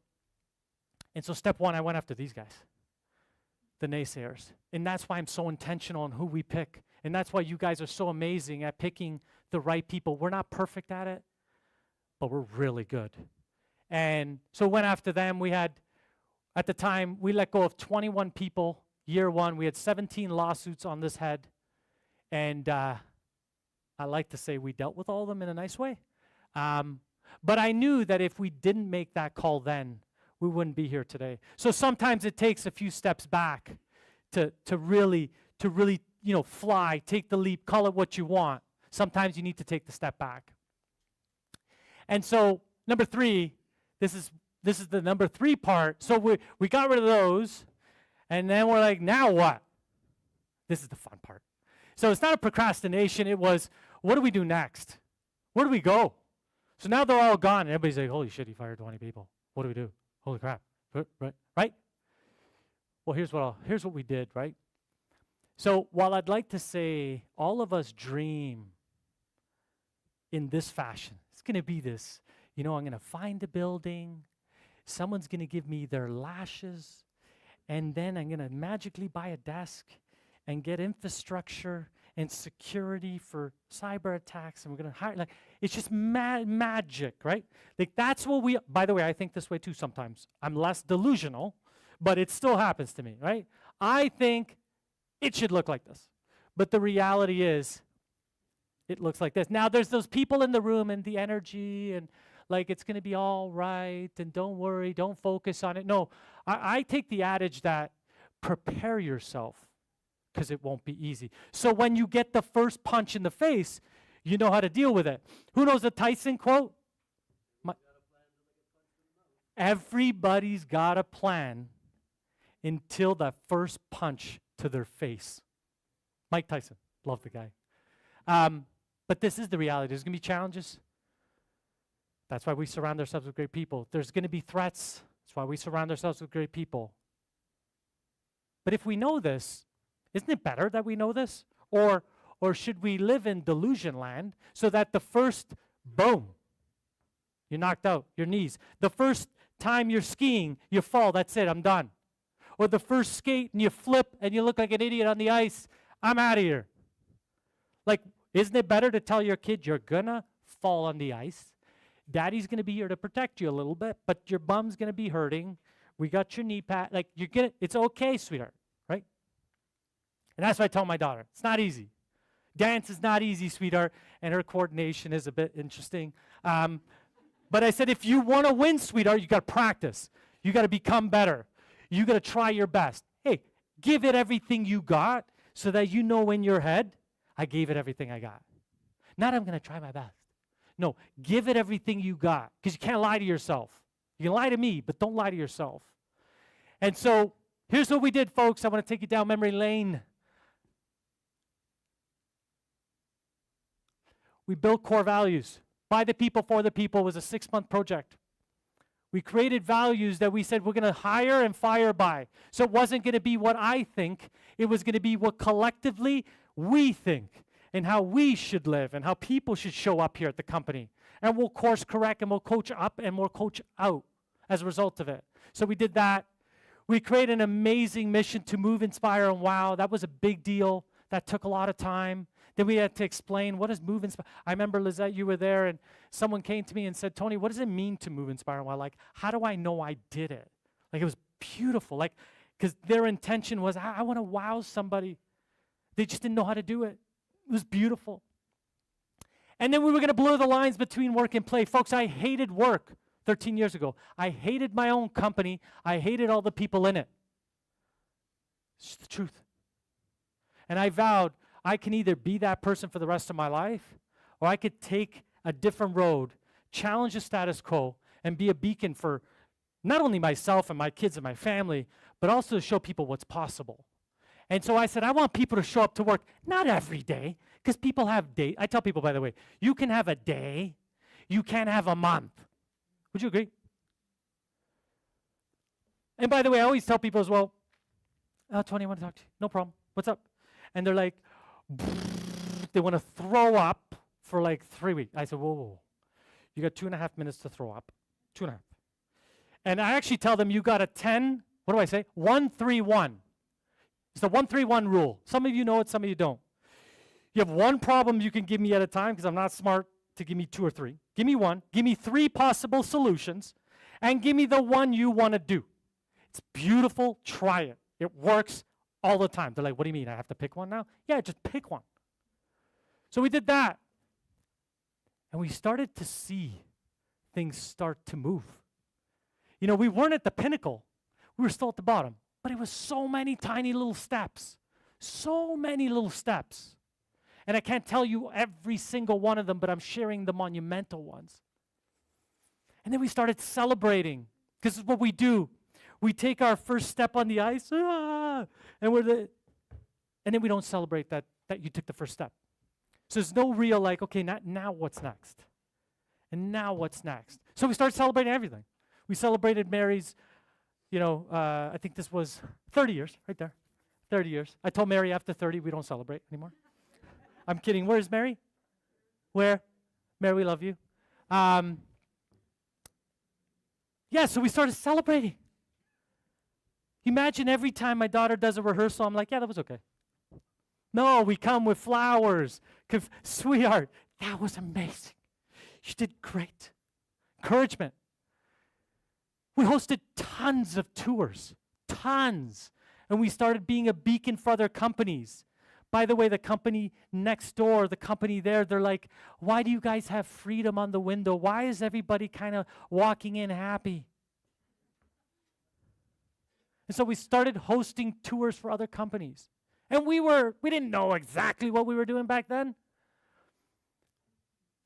And so step 1, I went after these guys, the naysayers. And that's why I'm so intentional on who we pick. And that's why you guys are so amazing at picking the right people. We're not perfect at it, but we're really good. And so went after them. We had, at the time, we let go of 21 people. Year 1, we had 17 lawsuits on this head. And I like to say we dealt with all of them in a nice way. But I knew that if we didn't make that call then, we wouldn't be here today. So sometimes it takes a few steps back to really fly, take the leap, call it what you want. Sometimes you need to take the step back. And so number 3, this is the number 3 part. So we got rid of those, and then we're like, now what? This is the fun part. So it's not a procrastination. It was, what do we do next? Where do we go? So now they're all gone, and everybody's like, holy shit, he fired 20 people. What do we do? Holy crap. Right? Well, here's what we did, right? So while I'd like to say all of us dream in this fashion, it's going to be this, I'm going to find a building, someone's going to give me their lashes, and then I'm going to magically buy a desk and get infrastructure and security for cyber attacks, and we're going to hire, like, it's just magic, right? Like, that's what we, by the way, I think this way too sometimes. I'm less delusional, but it still happens to me, right? I think it should look like this. But the reality is, it looks like this. Now, there's those people in the room and the energy and like it's going to be all right and don't worry, don't focus on it. No, I take the adage that prepare yourself because it won't be easy. So when you get the first punch in the face, you know how to deal with it. Who knows the Tyson quote? Everybody's got a plan until the first punch to their face. Mike Tyson, love the guy. But this is the reality. There's going to be challenges. That's why we surround ourselves with great people. There's going to be threats. That's why we surround ourselves with great people. But if we know this, isn't it better that we know this? Or should we live in delusion land so that the first boom, you're knocked out, your knees. The first time you're skiing, you fall, that's it, I'm done. Or the first skate and you flip and you look like an idiot on the ice, I'm out of here. Like, isn't it better to tell your kid you're gonna fall on the ice? Daddy's gonna be here to protect you a little bit, but your bum's gonna be hurting. We got your knee pad. Like, it's okay, sweetheart, right? And that's what I tell my daughter. It's not easy. Dance is not easy, sweetheart, and her coordination is a bit interesting. But I said, if you want to win, sweetheart, you got to practice. You got to become better. You got to try your best. Hey, give it everything you got so that you know in your head, I gave it everything I got. Not I'm going to try my best. No, give it everything you got because you can't lie to yourself. You can lie to me, but don't lie to yourself. And so here's what we did, folks. I want to take you down memory lane. We built core values. By the people, for the people was a 6-month project. We created values that we said we're going to hire and fire by. So it wasn't going to be what I think. It was going to be what collectively we think and how we should live and how people should show up here at the company. And we'll course correct and we'll coach up and we'll coach out as a result of it. So we did that. We created an amazing mission to move, inspire, and wow. That was a big deal. That took a lot of time. Then we had to explain, what does move, inspire? I remember, Lizette, you were there, and someone came to me and said, Tony, what does it mean to move, inspire, and wow? Like, how do I know I did it? Like, it was beautiful. Like, because their intention was, I want to wow somebody. They just didn't know how to do it. It was beautiful. And then we were going to blur the lines between work and play. Folks, I hated work 13 years ago. I hated my own company. I hated all the people in it. It's just the truth. And I vowed, I can either be that person for the rest of my life, or I could take a different road, challenge the status quo, and be a beacon for not only myself and my kids and my family, but also to show people what's possible. And so I said, I want people to show up to work, not every day, because people have days. I tell people, by the way, you can have a day, you can't have a month. Would you agree? And by the way, I always tell people as well, Tony, I want to talk to you. No problem. What's up? And they're like, they want to throw up for like 3 weeks. I said, whoa. You got 2.5 minutes to throw up. 2.5. And I actually tell them you got a 10, what do I say? 1-3-1. It's the 1-3-1 rule. Some of you know it, some of you don't. You have one problem you can give me at a time because I'm not smart to give me 2 or 3. Give me one. Give me 3 possible solutions. And give me the one you want to do. It's beautiful. Try it. It works all the time. They're like, what do you mean? I have to pick one now? Yeah, just pick one. So we did that. And we started to see things start to move. You know, we weren't at the pinnacle. We were still at the bottom. But it was so many tiny little steps. So many little steps. And I can't tell you every single one of them, but I'm sharing the monumental ones. And then we started celebrating. Because this is what we do. We take our first step on the ice, and then we don't celebrate that you took the first step. So there's no real like, okay, now what's next? And now what's next? So we started celebrating everything. We celebrated Mary's, I think this was 30 years, right there. 30 years. I told Mary after 30, we don't celebrate anymore. I'm kidding. Where's Mary? Where? Mary, we love you. So we started celebrating. Imagine every time my daughter does a rehearsal, I'm like, yeah, that was okay. No, we come with flowers. Sweetheart, that was amazing. You did great. Encouragement. We hosted tons of tours, tons. And we started being a beacon for other companies. By the way, the company next door, the company there, they're like, why do you guys have freedom on the window? Why is everybody kind of walking in happy? And so we started hosting tours for other companies. And we didn't know exactly what we were doing back then.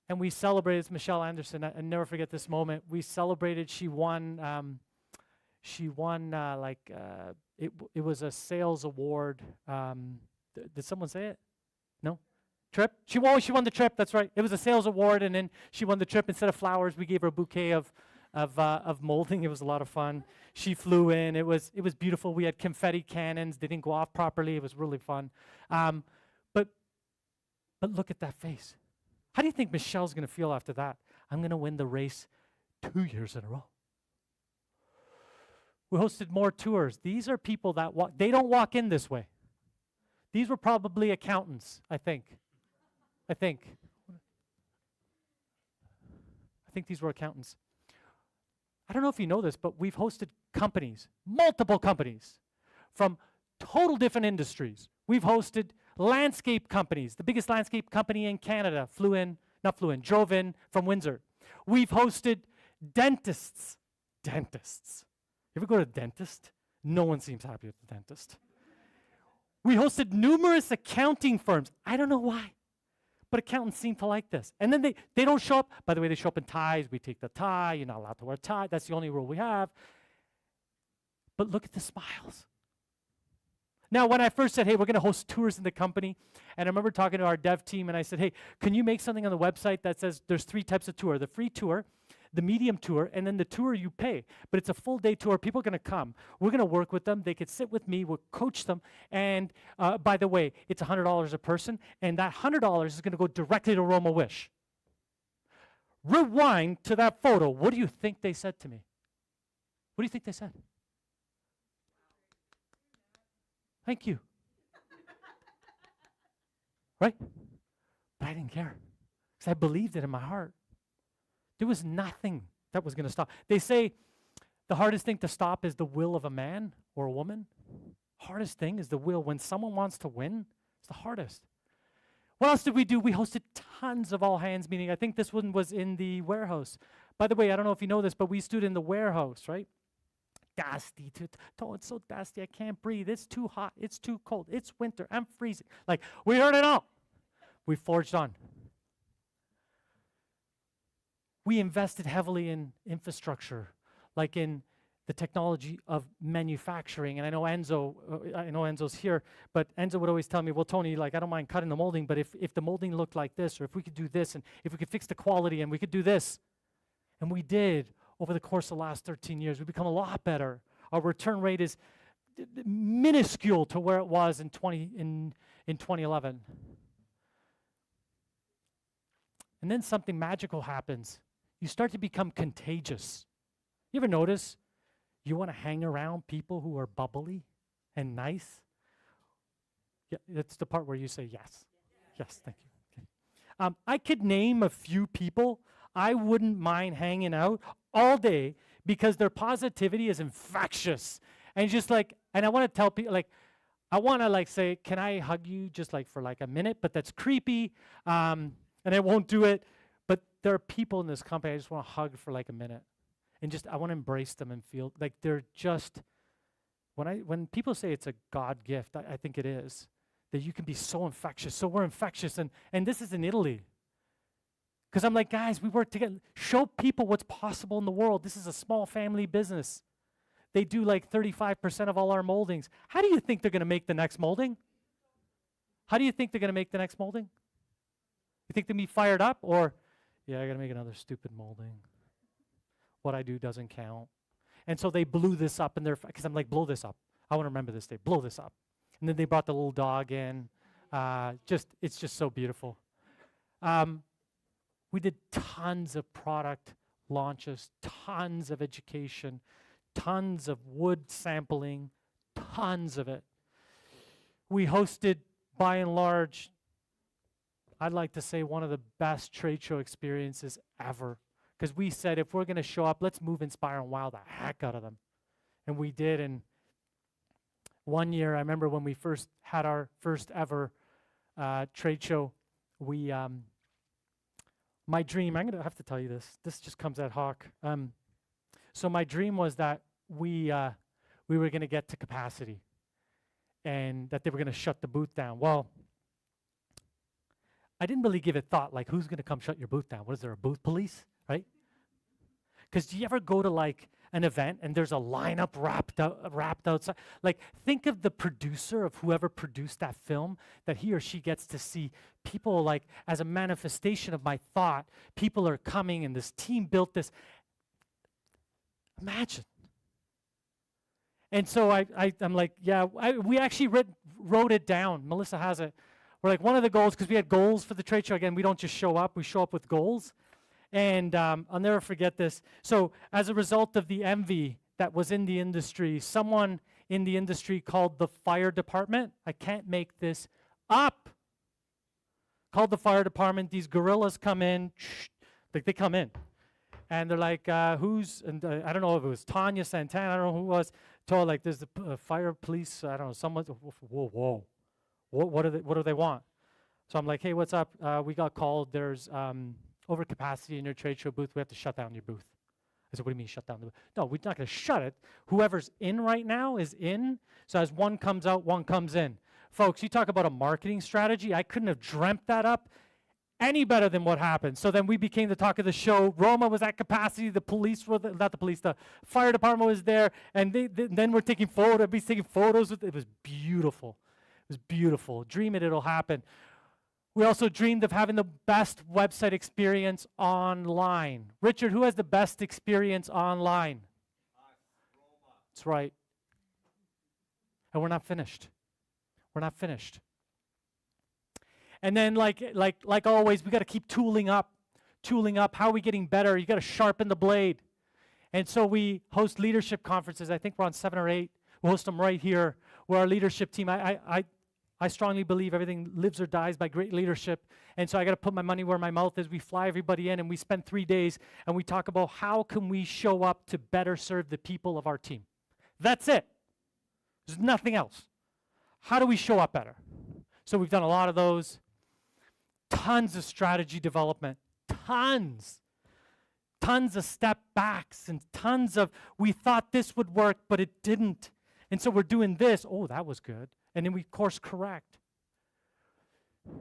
And we celebrated, it's Michelle Anderson, I never forget this moment. We celebrated, she won it was a sales award. Did someone say it? No? Trip? She won the trip, that's right. It was a sales award, and then she won the trip. Instead of flowers, we gave her a bouquet of molding. It was a lot of fun. She flew in. It was beautiful. We had confetti cannons. They didn't go off properly. It was really fun. But look at that face. How do you think Michelle's going to feel after that? I'm going to win the race 2 years in a row. We hosted more tours. These are people that they don't walk in this way. These were probably accountants, I think these were accountants. I don't know if you know this, but we've hosted companies, multiple companies, from total different industries. We've hosted landscape companies. The biggest landscape company in Canada drove in from Windsor. We've hosted dentists. Dentists. You ever go to a dentist? No one seems happy with the dentist. We hosted numerous accounting firms. I don't know why, but accountants seem to like this. And then they don't show up. By the way, they show up in ties. We take the tie. You're not allowed to wear a tie. That's the only rule we have. But look at the smiles. Now, when I first said, hey, we're going to host tours in the company, and I remember talking to our dev team, and I said, hey, can you make something on the website that says there's 3 types of tour, the free tour, the medium tour, and then the tour you pay. But it's a full day tour. People are going to come. We're going to work with them. They could sit with me. We'll coach them. And by the way, it's $100 a person, and that $100 is going to go directly to Roma Wish. Rewind to that photo. What do you think they said to me? What do you think they said? Thank you. Right? But I didn't care because I believed it in my heart. There was nothing that was going to stop. They say the hardest thing to stop is the will of a man or a woman. Hardest thing is the will. When someone wants to win, it's the hardest. What else did we do? We hosted tons of all-hands meetings. I think this one was in the warehouse. By the way, I don't know if you know this, but we stood in the warehouse, right? Dusty. It's so dusty, I can't breathe. It's too hot. It's too cold. It's winter. I'm freezing. Like, we heard it all. We forged on. We invested heavily in infrastructure, like in the technology of manufacturing. And I know Enzo's here, but Enzo would always tell me, well, Tony, like, I don't mind cutting the molding, but if the molding looked like this, or if we could do this, and if we could fix the quality, and we could do this. And we did over the course of the last 13 years. We've become a lot better. Our return rate is minuscule to where it was in 2011. And then something magical happens. You start to become contagious. You ever notice you want to hang around people who are bubbly and nice? Yeah, that's the part where you say yes. Yes, thank you. Okay. I could name a few people I wouldn't mind hanging out all day because their positivity is infectious. And just like, and I want to tell people, like, I want to like say, can I hug you just like for like a minute? But that's creepy, and I won't do it. But there are people in this company I just want to hug for like a minute. And just, I want to embrace them and feel like they're just, when people say it's a God gift, I think it is, that you can be so infectious. So we're infectious, and this is in Italy. Because I'm like, guys, we work together. Show people what's possible in the world. This is a small family business. They do like 35% of all our moldings. How do you think they're going to make the next molding? How do you think they're going to make the next molding? You think they'll be fired up? Or, yeah, I got to make another stupid molding. What I do doesn't count. And so they blew this up, and because I'm like, blow this up. I want to remember this day. Blow this up. And then they brought the little dog in. It's just so beautiful. We did tons of product launches, tons of education, tons of wood sampling, tons of it. We hosted by and large, I'd like to say one of the best trade show experiences ever. Because we said, if we're going to show up, let's move, inspire, and wow the heck out of them. And we did. And one year, I remember when we first had our first ever trade show, my dream, I'm going to have to tell you this. This just comes ad hoc. So my dream was that we were going to get to capacity and that they were going to shut the booth down. Well, I didn't really give it thought, like, who's going to come shut your booth down? What is there, a booth police, right? Because do you ever go to, like, an event and there's a lineup wrapped outside? Like, think of the producer of whoever produced that film, that he or she gets to see people, like, as a manifestation of my thought, people are coming and this team built this. Imagine. And so I'm like, yeah, we actually wrote it down. Melissa has it. We're like, one of the goals, because we had goals for the trade show. Again, we don't just show up. We show up with goals. And I'll never forget this. So as a result of the envy that was in the industry, someone in the industry called the fire department. I can't make this up. Called the fire department. These gorillas come in. Like, they come in. And they're like, who's, and I don't know if it was Tanya Santana, I don't know who it was, told, like, there's the fire police, I don't know, someone, whoa. What do they want? So I'm like, hey, what's up? We got called. There's overcapacity in your trade show booth. We have to shut down your booth. I said, what do you mean shut down the booth? No, we're not going to shut it. Whoever's in right now is in. So as one comes out, one comes in. Folks, you talk about a marketing strategy. I couldn't have dreamt that up any better than what happened. So then we became the talk of the show. Roma was at capacity. The police were, the fire department was there. And then we're taking photos. Everybody's taking photos. It was beautiful. It was beautiful. Dream it, it'll happen. We also dreamed of having the best website experience online. Richard, who has the best experience online? That's right. And we're not finished. We're not finished. And then like always, we got to keep tooling up. How are we getting better? You got to sharpen the blade. And so we host leadership conferences. I think we're on 7 or 8. We host them right here. We're our leadership team. I strongly believe everything lives or dies by great leadership. And so I got to put my money where my mouth is. We fly everybody in and we spend 3 days and we talk about how can we show up to better serve the people of our team. That's it. There's nothing else. How do we show up better? So we've done a lot of those. Tons of strategy development. Tons of step backs and tons of, we thought this would work, but it didn't. And so we're doing this. Oh, that was good. And then we course correct. You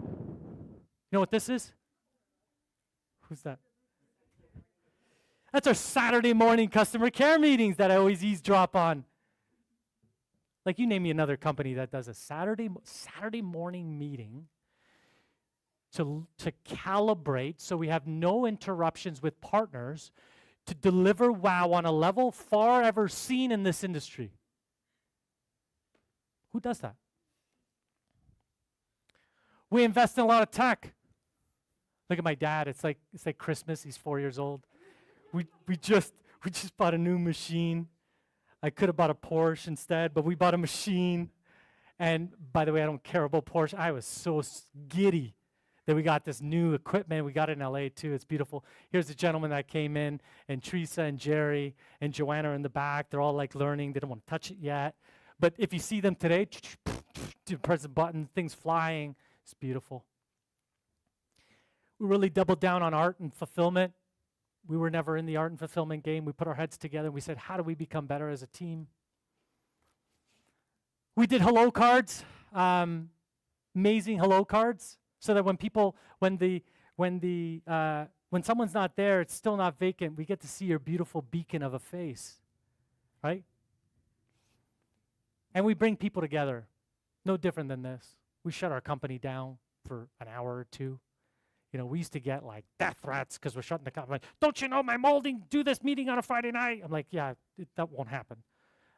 know what this is? Who's that? That's our Saturday morning customer care meetings that I always eavesdrop on. Like, you name me another company that does a Saturday morning meeting to calibrate so we have no interruptions with partners to deliver wow on a level far ever seen in this industry. Who does that? We invest in a lot of tech. Look at my dad. It's like Christmas. He's 4 years old. We just bought a new machine. I could have bought a Porsche instead, but we bought a machine. And by the way, I don't care about Porsche. I was so giddy that we got this new equipment. We got it in LA too. It's beautiful. Here's the gentleman that came in, and Teresa and Jerry and Joanna are in the back. They're all like learning. They don't want to touch it yet. But if you see them today, press the button, things flying. It's beautiful. We really doubled down on art and fulfillment. We were never in the art and fulfillment game. We put our heads together and we said, how do we become better as a team? We did hello cards, amazing hello cards, so that when someone's not there, it's still not vacant. We get to see your beautiful beacon of a face, right? And we bring people together, no different than this. We shut our company down for an hour or two. You know, we used to get like death threats because we're shutting the company. Like, don't you know my molding? Do this meeting on a Friday night. I'm like, yeah, that won't happen.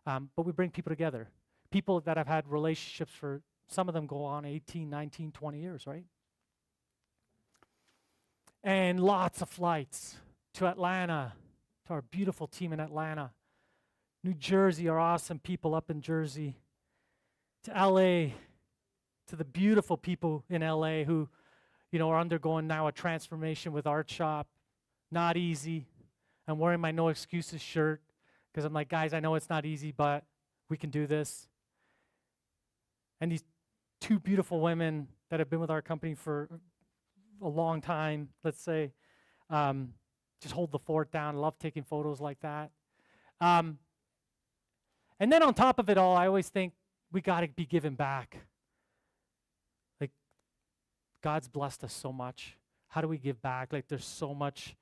But we bring people together. People that have had relationships for, some of them go on 18, 19, 20 years, right? And lots of flights to Atlanta, to our beautiful team in Atlanta. New Jersey, our awesome people up in Jersey. To LA, to the beautiful people in LA who, are undergoing now a transformation with Art Shop. Not easy. I'm wearing my No Excuses shirt because I'm like, guys, I know it's not easy, but we can do this. And these two beautiful women that have been with our company for a long time, let's say, just hold the fort down. I love taking photos like that. And then on top of it all, I always think we got to be giving back. Like, God's blessed us so much. How do we give back? Like, there's so much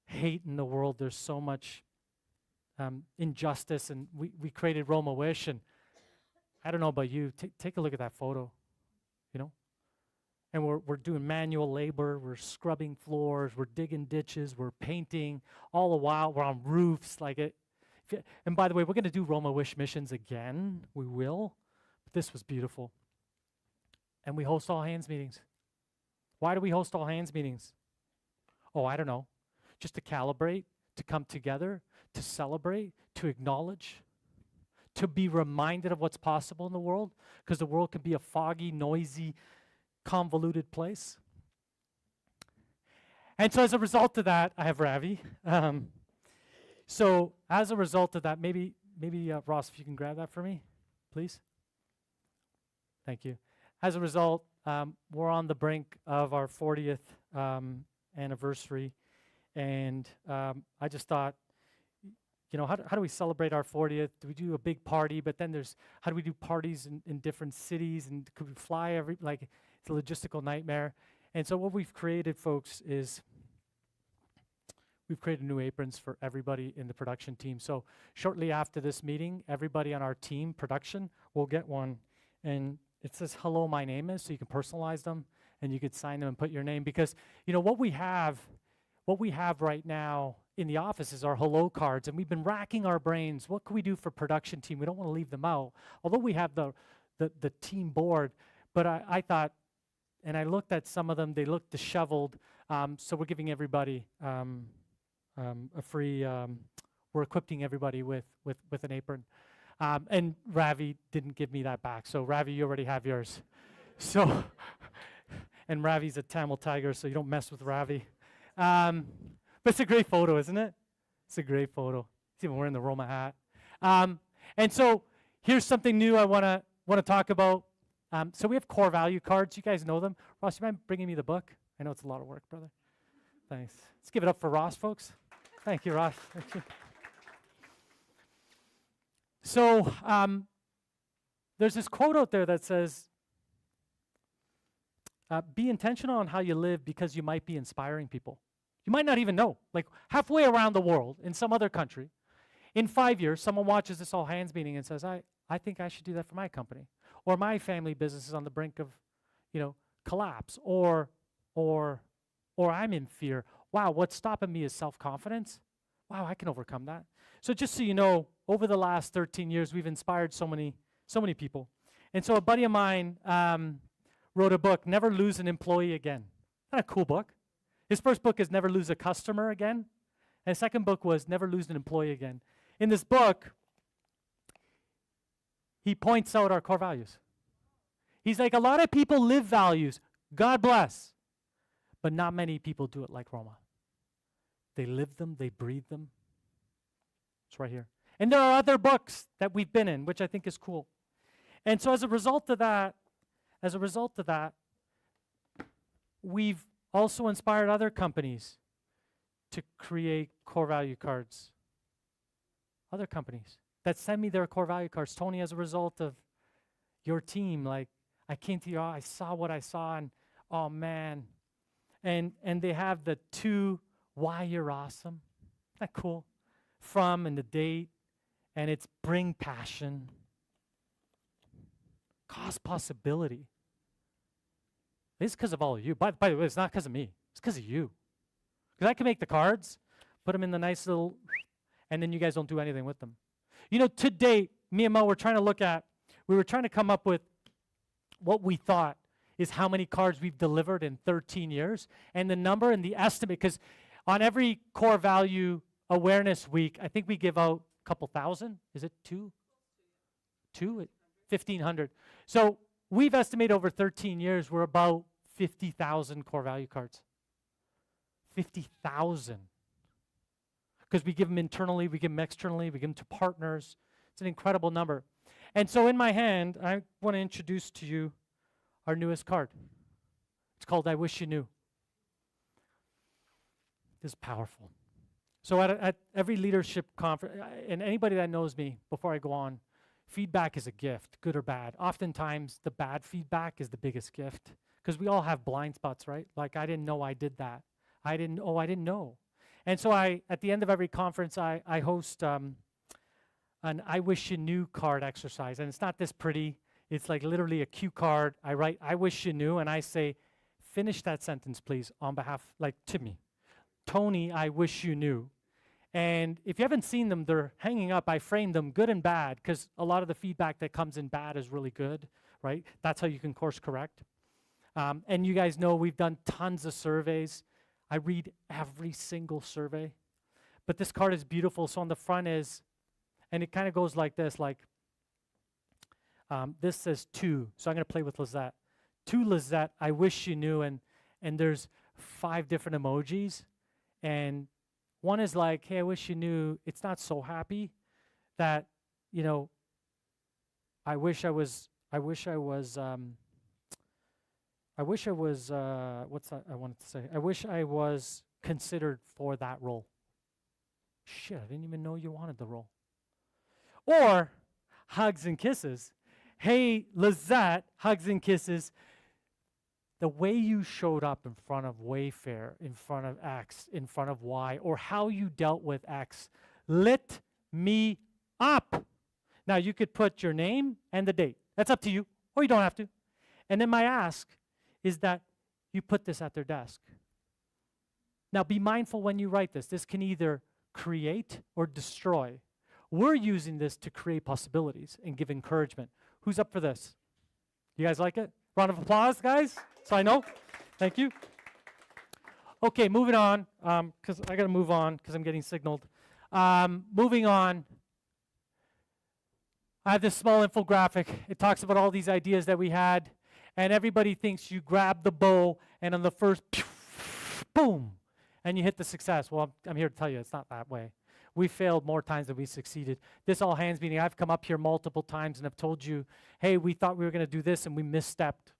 hate in the world. There's so much injustice. And we created Roma Wish. And I don't know about you. Take a look at that photo, And we're doing manual labor. We're scrubbing floors. We're digging ditches. We're painting. All the while, we're on roofs. And by the way, we're going to do Roma Wish missions again. We will. But this was beautiful. And we host all hands meetings. Why do we host all hands meetings? Oh, I don't know. Just to calibrate, to come together, to celebrate, to acknowledge, to be reminded of what's possible in the world, because the world can be a foggy, noisy, convoluted place. And so as a result of that, I have Ravi. So as a result of that, maybe Ross, if you can grab that for me, please. Thank you. As a result, we're on the brink of our 40th anniversary, and I just thought, how do we celebrate our 40th? Do we do a big party? But then how do we do parties in different cities? And could we fly it's a logistical nightmare. And so what we've created, folks, is we've created new aprons for everybody in the production team. So shortly after this meeting, everybody on our team, production, will get one. And it says, hello, my name is, so you can personalize them, and you could sign them and put your name. Because, what we have right now in the office is our hello cards, and we've been racking our brains. What can we do for production team? We don't want to leave them out. Although we have the team board, but I thought, and I looked at some of them, they looked disheveled, so we're giving everybody a free, we're equipping everybody with an apron. And Ravi didn't give me that back, so Ravi, you already have yours. So, and Ravi's a Tamil tiger, so you don't mess with Ravi. But it's a great photo, isn't it? It's a great photo. He's even wearing the Roma hat. And so here's something new I want to talk about. So we have core value cards. You guys know them. Ross, you mind bringing me the book? I know it's a lot of work, brother. Thanks. Let's give it up for Ross, folks. Thank you, Ross. Thank you. So there's this quote out there that says, be intentional on how you live because you might be inspiring people. You might not even know. Like halfway around the world, in some other country, in 5 years, someone watches this all hands meeting and says, I think I should do that for my company. Or my family business is on the brink of, collapse. Or I'm in fear. Wow, what's stopping me is self-confidence. Wow, I can overcome that. So just so you know, over the last 13 years, we've inspired so many people. And so a buddy of mine wrote a book, Never Lose an Employee Again. Isn't that a cool book? His first book is Never Lose a Customer Again. And his second book was Never Lose an Employee Again. In this book, he points out our core values. He's like, a lot of people live values, God bless, but not many people do it like Roma. They live them, they breathe them. It's right here. And there are other books that we've been in, which I think is cool. And so as a result of that, we've also inspired other companies to create core value cards. Other companies that send me their core value cards. Tony, as a result of your team, like, I came to you, I saw what I saw, and oh man. And they have the 2 why you're awesome. Isn't that cool? From and the date, and it's bring passion, cause possibility. It's because of all of you. By the way, it's not because of me. It's because of you. Because I can make the cards, put them in the nice little, and then you guys don't do anything with them. To date, me and Mo were trying to come up with what we thought is how many cards we've delivered in 13 years, and the number and the estimate, because on every core value awareness week, I think we give out a couple thousand. Is it 2? 1,500. So we've estimated over 13 years, we're about 50,000 core value cards. 50,000. Because we give them internally, we give them externally, we give them to partners. It's an incredible number. And so in my hand, I want to introduce to you our newest card. It's called I Wish You Knew. This is powerful. So at every leadership conference, and anybody that knows me, before I go on, feedback is a gift, good or bad. Oftentimes, the bad feedback is the biggest gift, because we all have blind spots, right? Like, I didn't know I did that. I didn't know. And so at the end of every conference, I host an I Wish You Knew card exercise. And it's not this pretty. It's like literally a cue card. I write, I wish you knew, and I say, finish that sentence, please, on behalf, like, to me. Tony, I wish you knew. And if you haven't seen them, they're hanging up. I framed them good and bad, because a lot of the feedback that comes in bad is really good, right? That's how you can course correct. And you guys know we've done tons of surveys. I read every single survey. But this card is beautiful. So on the front is, and it kind of goes like this, like, this says to. So I'm going to play with Lizette. To Lizette, I wish you knew. And there's 5 different emojis. And one is like, hey, I wish you knew. It's not so happy that, you know, what's that I wanted to say? I wish I was considered for that role. Shit, I didn't even know you wanted the role. Or hugs and kisses. Hey, Lizette, hugs and kisses. The way you showed up in front of Wayfair, in front of X, in front of Y, or how you dealt with X, lit me up. Now, you could put your name and the date. That's up to you, or you don't have to. And then my ask is that you put this at their desk. Now, be mindful when you write this. This can either create or destroy. We're using this to create possibilities and give encouragement. Who's up for this? You guys like it? Round of applause, guys, so I know. Thank you. Okay, moving on, because I got to move on because I'm getting signaled. Moving on, I have this small infographic. It talks about all these ideas that we had, and everybody thinks you grab the bow, and on the first, boom, and you hit the success. Well, I'm here to tell you it's not that way. We failed more times than we succeeded. This all hands meeting, I've come up here multiple times and I've told you, hey, we thought we were going to do this and we misstepped.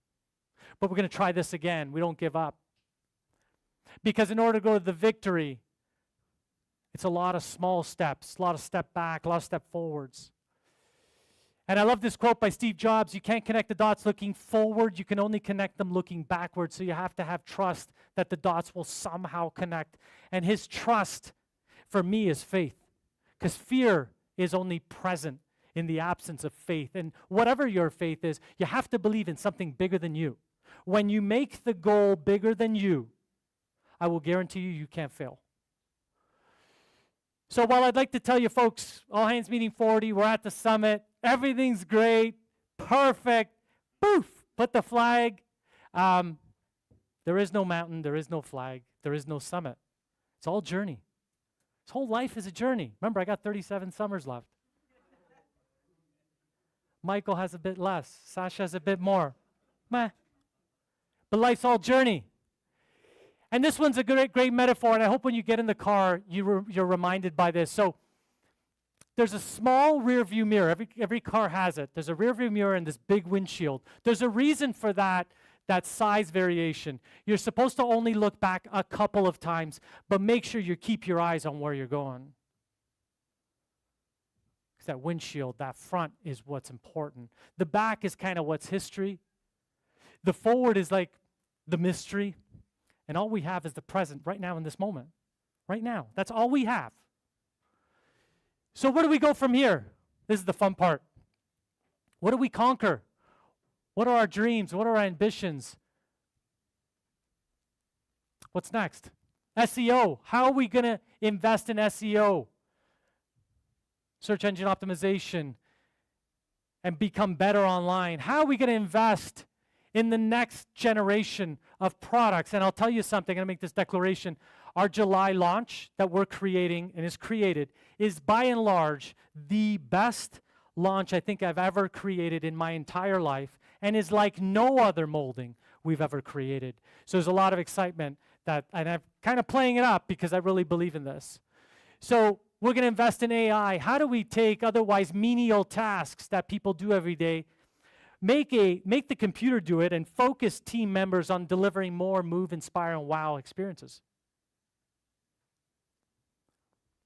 But we're going to try this again. We don't give up. Because in order to go to the victory, it's a lot of small steps, a lot of step back, a lot of step forwards. And I love this quote by Steve Jobs, you can't connect the dots looking forward, you can only connect them looking backwards. So you have to have trust that the dots will somehow connect. And his trust for me is faith, because fear is only present in the absence of faith. And whatever your faith is, you have to believe in something bigger than you. When you make the goal bigger than you, I will guarantee you can't fail. So while I'd like to tell you folks, all hands meeting 40, we're at the summit, everything's great, perfect, poof, put the flag. There is no mountain, there is no flag, there is no summit. It's all journey. This whole life is a journey. Remember, I got 37 summers left. Michael has a bit less. Sasha has a bit more. Meh. But life's all journey. And this one's a great metaphor, and I hope when you get in the car, you're reminded by this. So there's a small rear view mirror. Every car has it. There's a rear view mirror and this big windshield. There's a reason for that size variation. You're supposed to only look back a couple of times, but make sure you keep your eyes on where you're going. Because that windshield, that front is what's important. The back is kind of what's history. The forward is like the mystery. And all we have is the present right now in this moment. Right now. That's all we have. So where do we go from here? This is the fun part. What do we conquer? What are our dreams? What are our ambitions? What's next? SEO. How are we going to invest in SEO? Search engine optimization. And become better online. How are we going to invest in the next generation of products? And I'll tell you something, I'm going to make this declaration. Our July launch that we're creating and is created is by and large the best launch I think I've ever created in my entire life. and is like no other molding we've ever created. So there's a lot of excitement and I'm kind of playing it up because I really believe in this. So we're going to invest in AI. How do we take otherwise menial tasks that people do every day, make the computer do it, and focus team members on delivering more move, inspire, and wow experiences?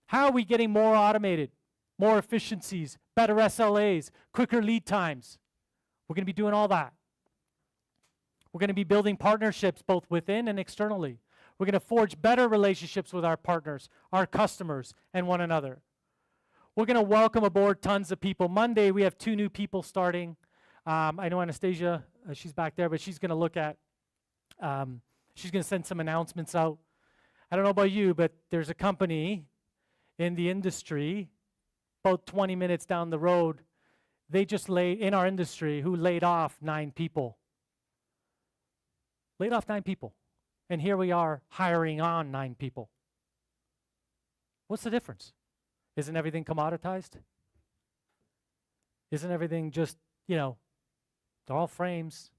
How are we getting more automated, more efficiencies, better SLAs, quicker lead times? We're going to be doing all that. We're going to be building partnerships both within and externally. We're going to forge better relationships with our partners, our customers, and one another. We're going to welcome aboard tons of people. Monday, we have 2 new people starting. I know Anastasia, she's back there, but she's going to look at, she's going to send some announcements out. I don't know about you, but there's a company in the industry about 20 minutes down the road. They just in our industry, who laid off 9 people. Laid off 9 people. And here we are hiring on 9 people. What's the difference? Isn't everything commoditized? Isn't everything just, they're all frames?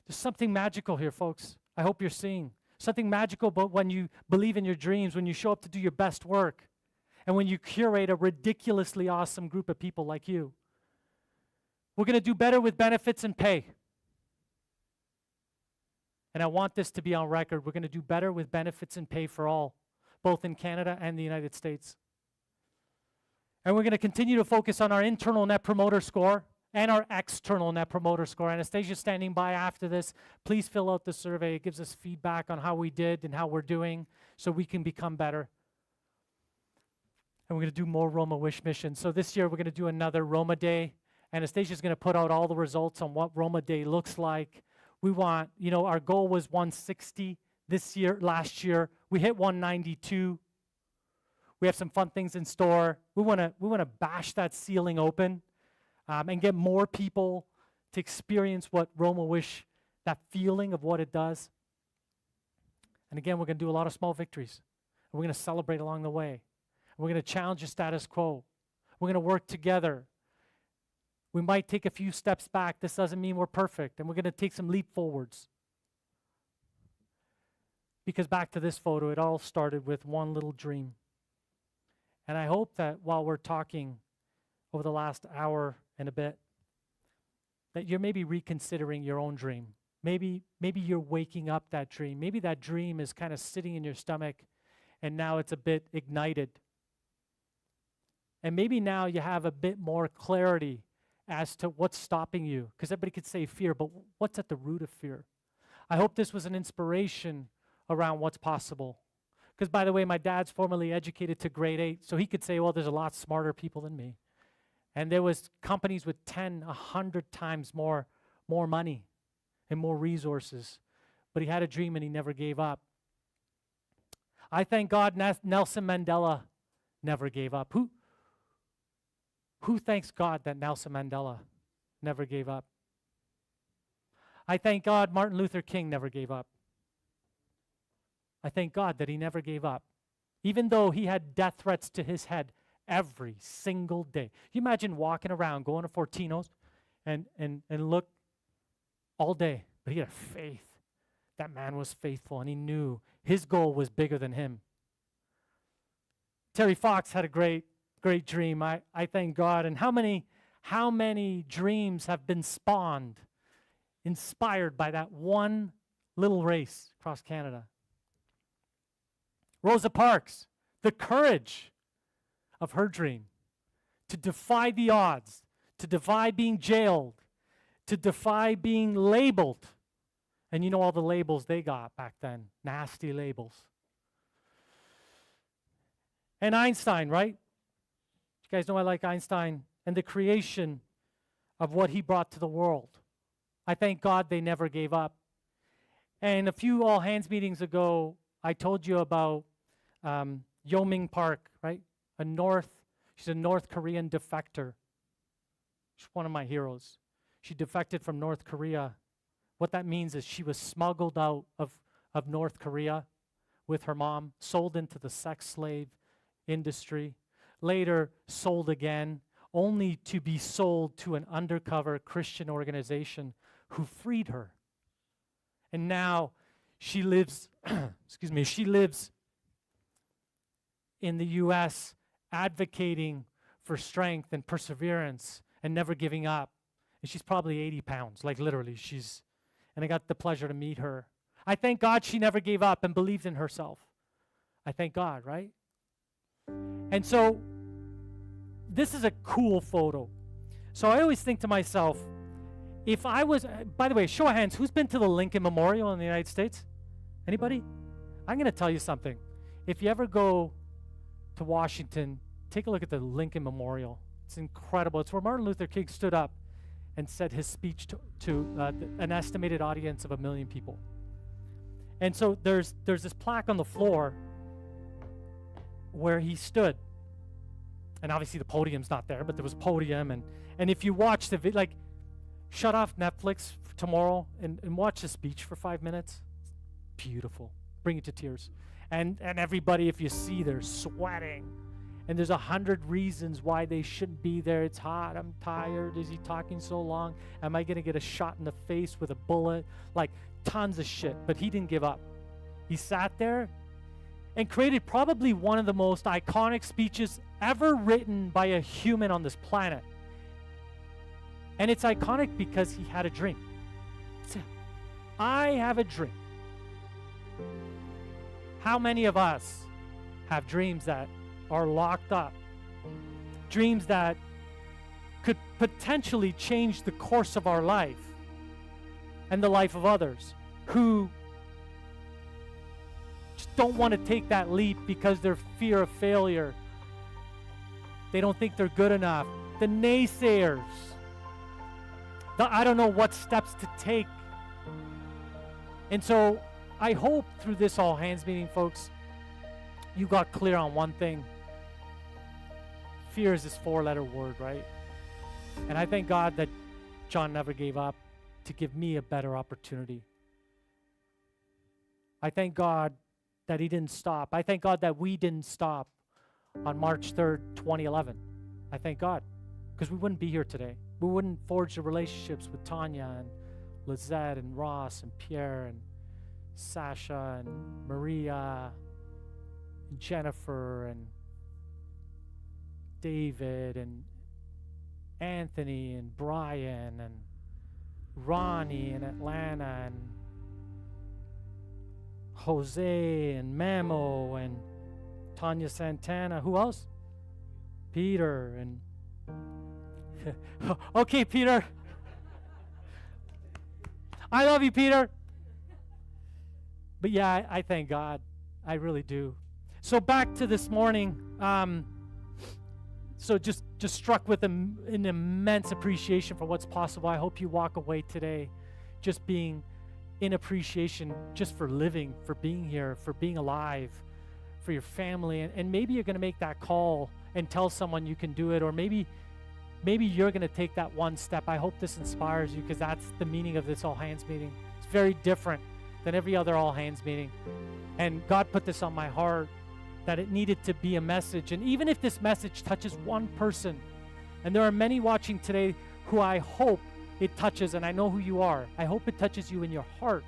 There's something magical here, folks. I hope you're seeing something magical about when you believe in your dreams, when you show up to do your best work, and when you curate a ridiculously awesome group of people like you. We're going to do better with benefits and pay. And I want this to be on record. We're going to do better with benefits and pay for all, both in Canada and the United States. And we're going to continue to focus on our internal Net Promoter Score and our external Net Promoter Score. Anastasia's standing by after this. Please fill out the survey. It gives us feedback on how we did and how we're doing so we can become better. And we're going to do more Roma Wish missions. So this year we're going to do another Roma Day. Anastasia's going to put out all the results on what Roma Day looks like. We want, our goal was 160 last year. We hit 192. We have some fun things in store. We want to bash that ceiling open and get more people to experience what Roma Wish, that feeling of what it does. And again, we're going to do a lot of small victories. And we're going to celebrate along the way. We're going to challenge the status quo. We're going to work together. We might take a few steps back. This doesn't mean we're perfect. And we're going to take some leap forwards. Because back to this photo, it all started with one little dream. And I hope that while we're talking over the last hour and a bit, that you're maybe reconsidering your own dream. Maybe you're waking up that dream. Maybe that dream is kind of sitting in your stomach and now it's a bit ignited. And maybe now you have a bit more clarity as to what's stopping you. Because everybody could say fear, but what's at the root of fear? I hope this was an inspiration around what's possible. Because by the way, my dad's formerly educated to grade 8, so he could say, well, there's a lot smarter people than me. And there was companies with 10, 100 times more money and more resources. But he had a dream and he never gave up. I thank God Nelson Mandela never gave up. Who thanks God that Nelson Mandela never gave up? I thank God Martin Luther King never gave up. I thank God that he never gave up. Even though he had death threats to his head every single day. You imagine walking around, going to Fortino's and look all day. But he had faith. That man was faithful and he knew his goal was bigger than him. Terry Fox had a great dream. I thank God. And how many dreams have been spawned, inspired by that one little race across Canada? Rosa Parks, the courage of her dream to defy the odds, to defy being jailed, to defy being labeled. And you know all the labels they got back then, nasty labels. And Einstein, right? You guys know I like Einstein and the creation of what he brought to the world. I thank God they never gave up. And a few all hands meetings ago, I told you about Yeoming Park, right? She's a North Korean defector. She's one of my heroes. She defected from North Korea. What that means is she was smuggled out of North Korea with her mom, sold into the sex slave industry, later sold again, only to be sold to an undercover Christian organization who freed her. And now she lives, she lives in the U.S. advocating for strength and perseverance and never giving up. And she's probably 80 pounds, like literally and I got the pleasure to meet her. I thank God she never gave up and believed in herself. I thank God, right? And so this is a cool photo. So I always think to myself, if I was, by the way, show of hands, who's been to the Lincoln Memorial in the United States? Anybody? I'm going to tell you something. If you ever go to Washington, take a look at the Lincoln Memorial. It's incredible. It's where Martin Luther King stood up and said his speech to an estimated audience of 1 million people. And so there's this plaque on the floor where he stood. And obviously the podium's not there, but there was a podium. And if you watch the video, like, shut off Netflix for tomorrow and watch the speech for 5 minutes. It's beautiful. Bring it to tears. And everybody, if you see, they're sweating. And there's 100 reasons why they shouldn't be there. It's hot. I'm tired. Is he talking so long? Am I going to get a shot in the face with a bullet? Like, tons of shit. But he didn't give up. He sat there and created probably one of the most iconic speeches ever written by a human on this planet. And it's iconic because he had a dream. I have a dream. How many of us have dreams that are locked up? Dreams that could potentially change the course of our life and the life of others who just don't want to take that leap because they're fear of failure. They don't think they're good enough. The naysayers. I don't know what steps to take. And so I hope through this all hands meeting, folks, you got clear on one thing. Fear is this 4-letter word, right? And I thank God that John never gave up to give me a better opportunity. I thank God that he didn't stop. I thank God that we didn't stop on March 3rd, 2011. I thank God, because we wouldn't be here today. We wouldn't forge the relationships with Tanya and Lizette and Ross and Pierre and Sasha and Maria and Jennifer and David and Anthony and Brian and Ronnie in Atlanta and Jose and Memo and Tanya Santana. Who else? Peter and okay, Peter. I love you, Peter. But yeah, I thank God. I really do. So back to this morning. So just struck with an immense appreciation for what's possible. I hope you walk away today just being in appreciation just for living, for being here, for being alive, for your family. And maybe you're going to make that call and tell someone you can do it, or maybe you're going to take that one step. I hope this inspires you, because that's the meaning of this all hands meeting. It's very different than every other all hands meeting. And God put this on my heart, that it needed to be a message. And even if this message touches one person, and there are many watching today who I hope it touches, and I know who you are. I hope it touches you in your heart,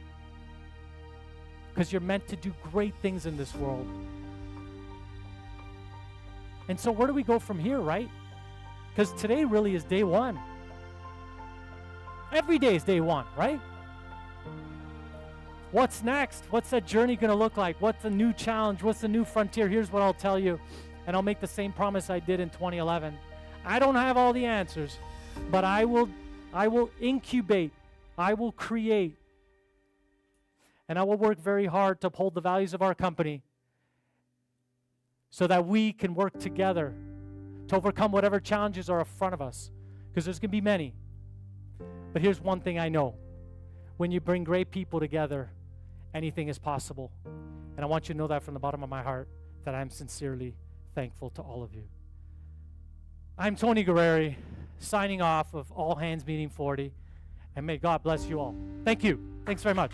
because you're meant to do great things in this world. And so where do we go from here, right? Because today really is day one. Every day is day one, right? What's next? What's that journey going to look like? What's the new challenge? What's the new frontier? Here's what I'll tell you, and I'll make the same promise I did in 2011. I don't have all the answers, but I will incubate, I will create, and I will work very hard to uphold the values of our company so that we can work together to overcome whatever challenges are in front of us, because there's going to be many. But here's one thing I know. When you bring great people together, anything is possible. And I want you to know that from the bottom of my heart, that I'm sincerely thankful to all of you. I'm Tony Guerreri, signing off of All Hands Meeting 40, and may God bless you all. Thank you. Thanks very much.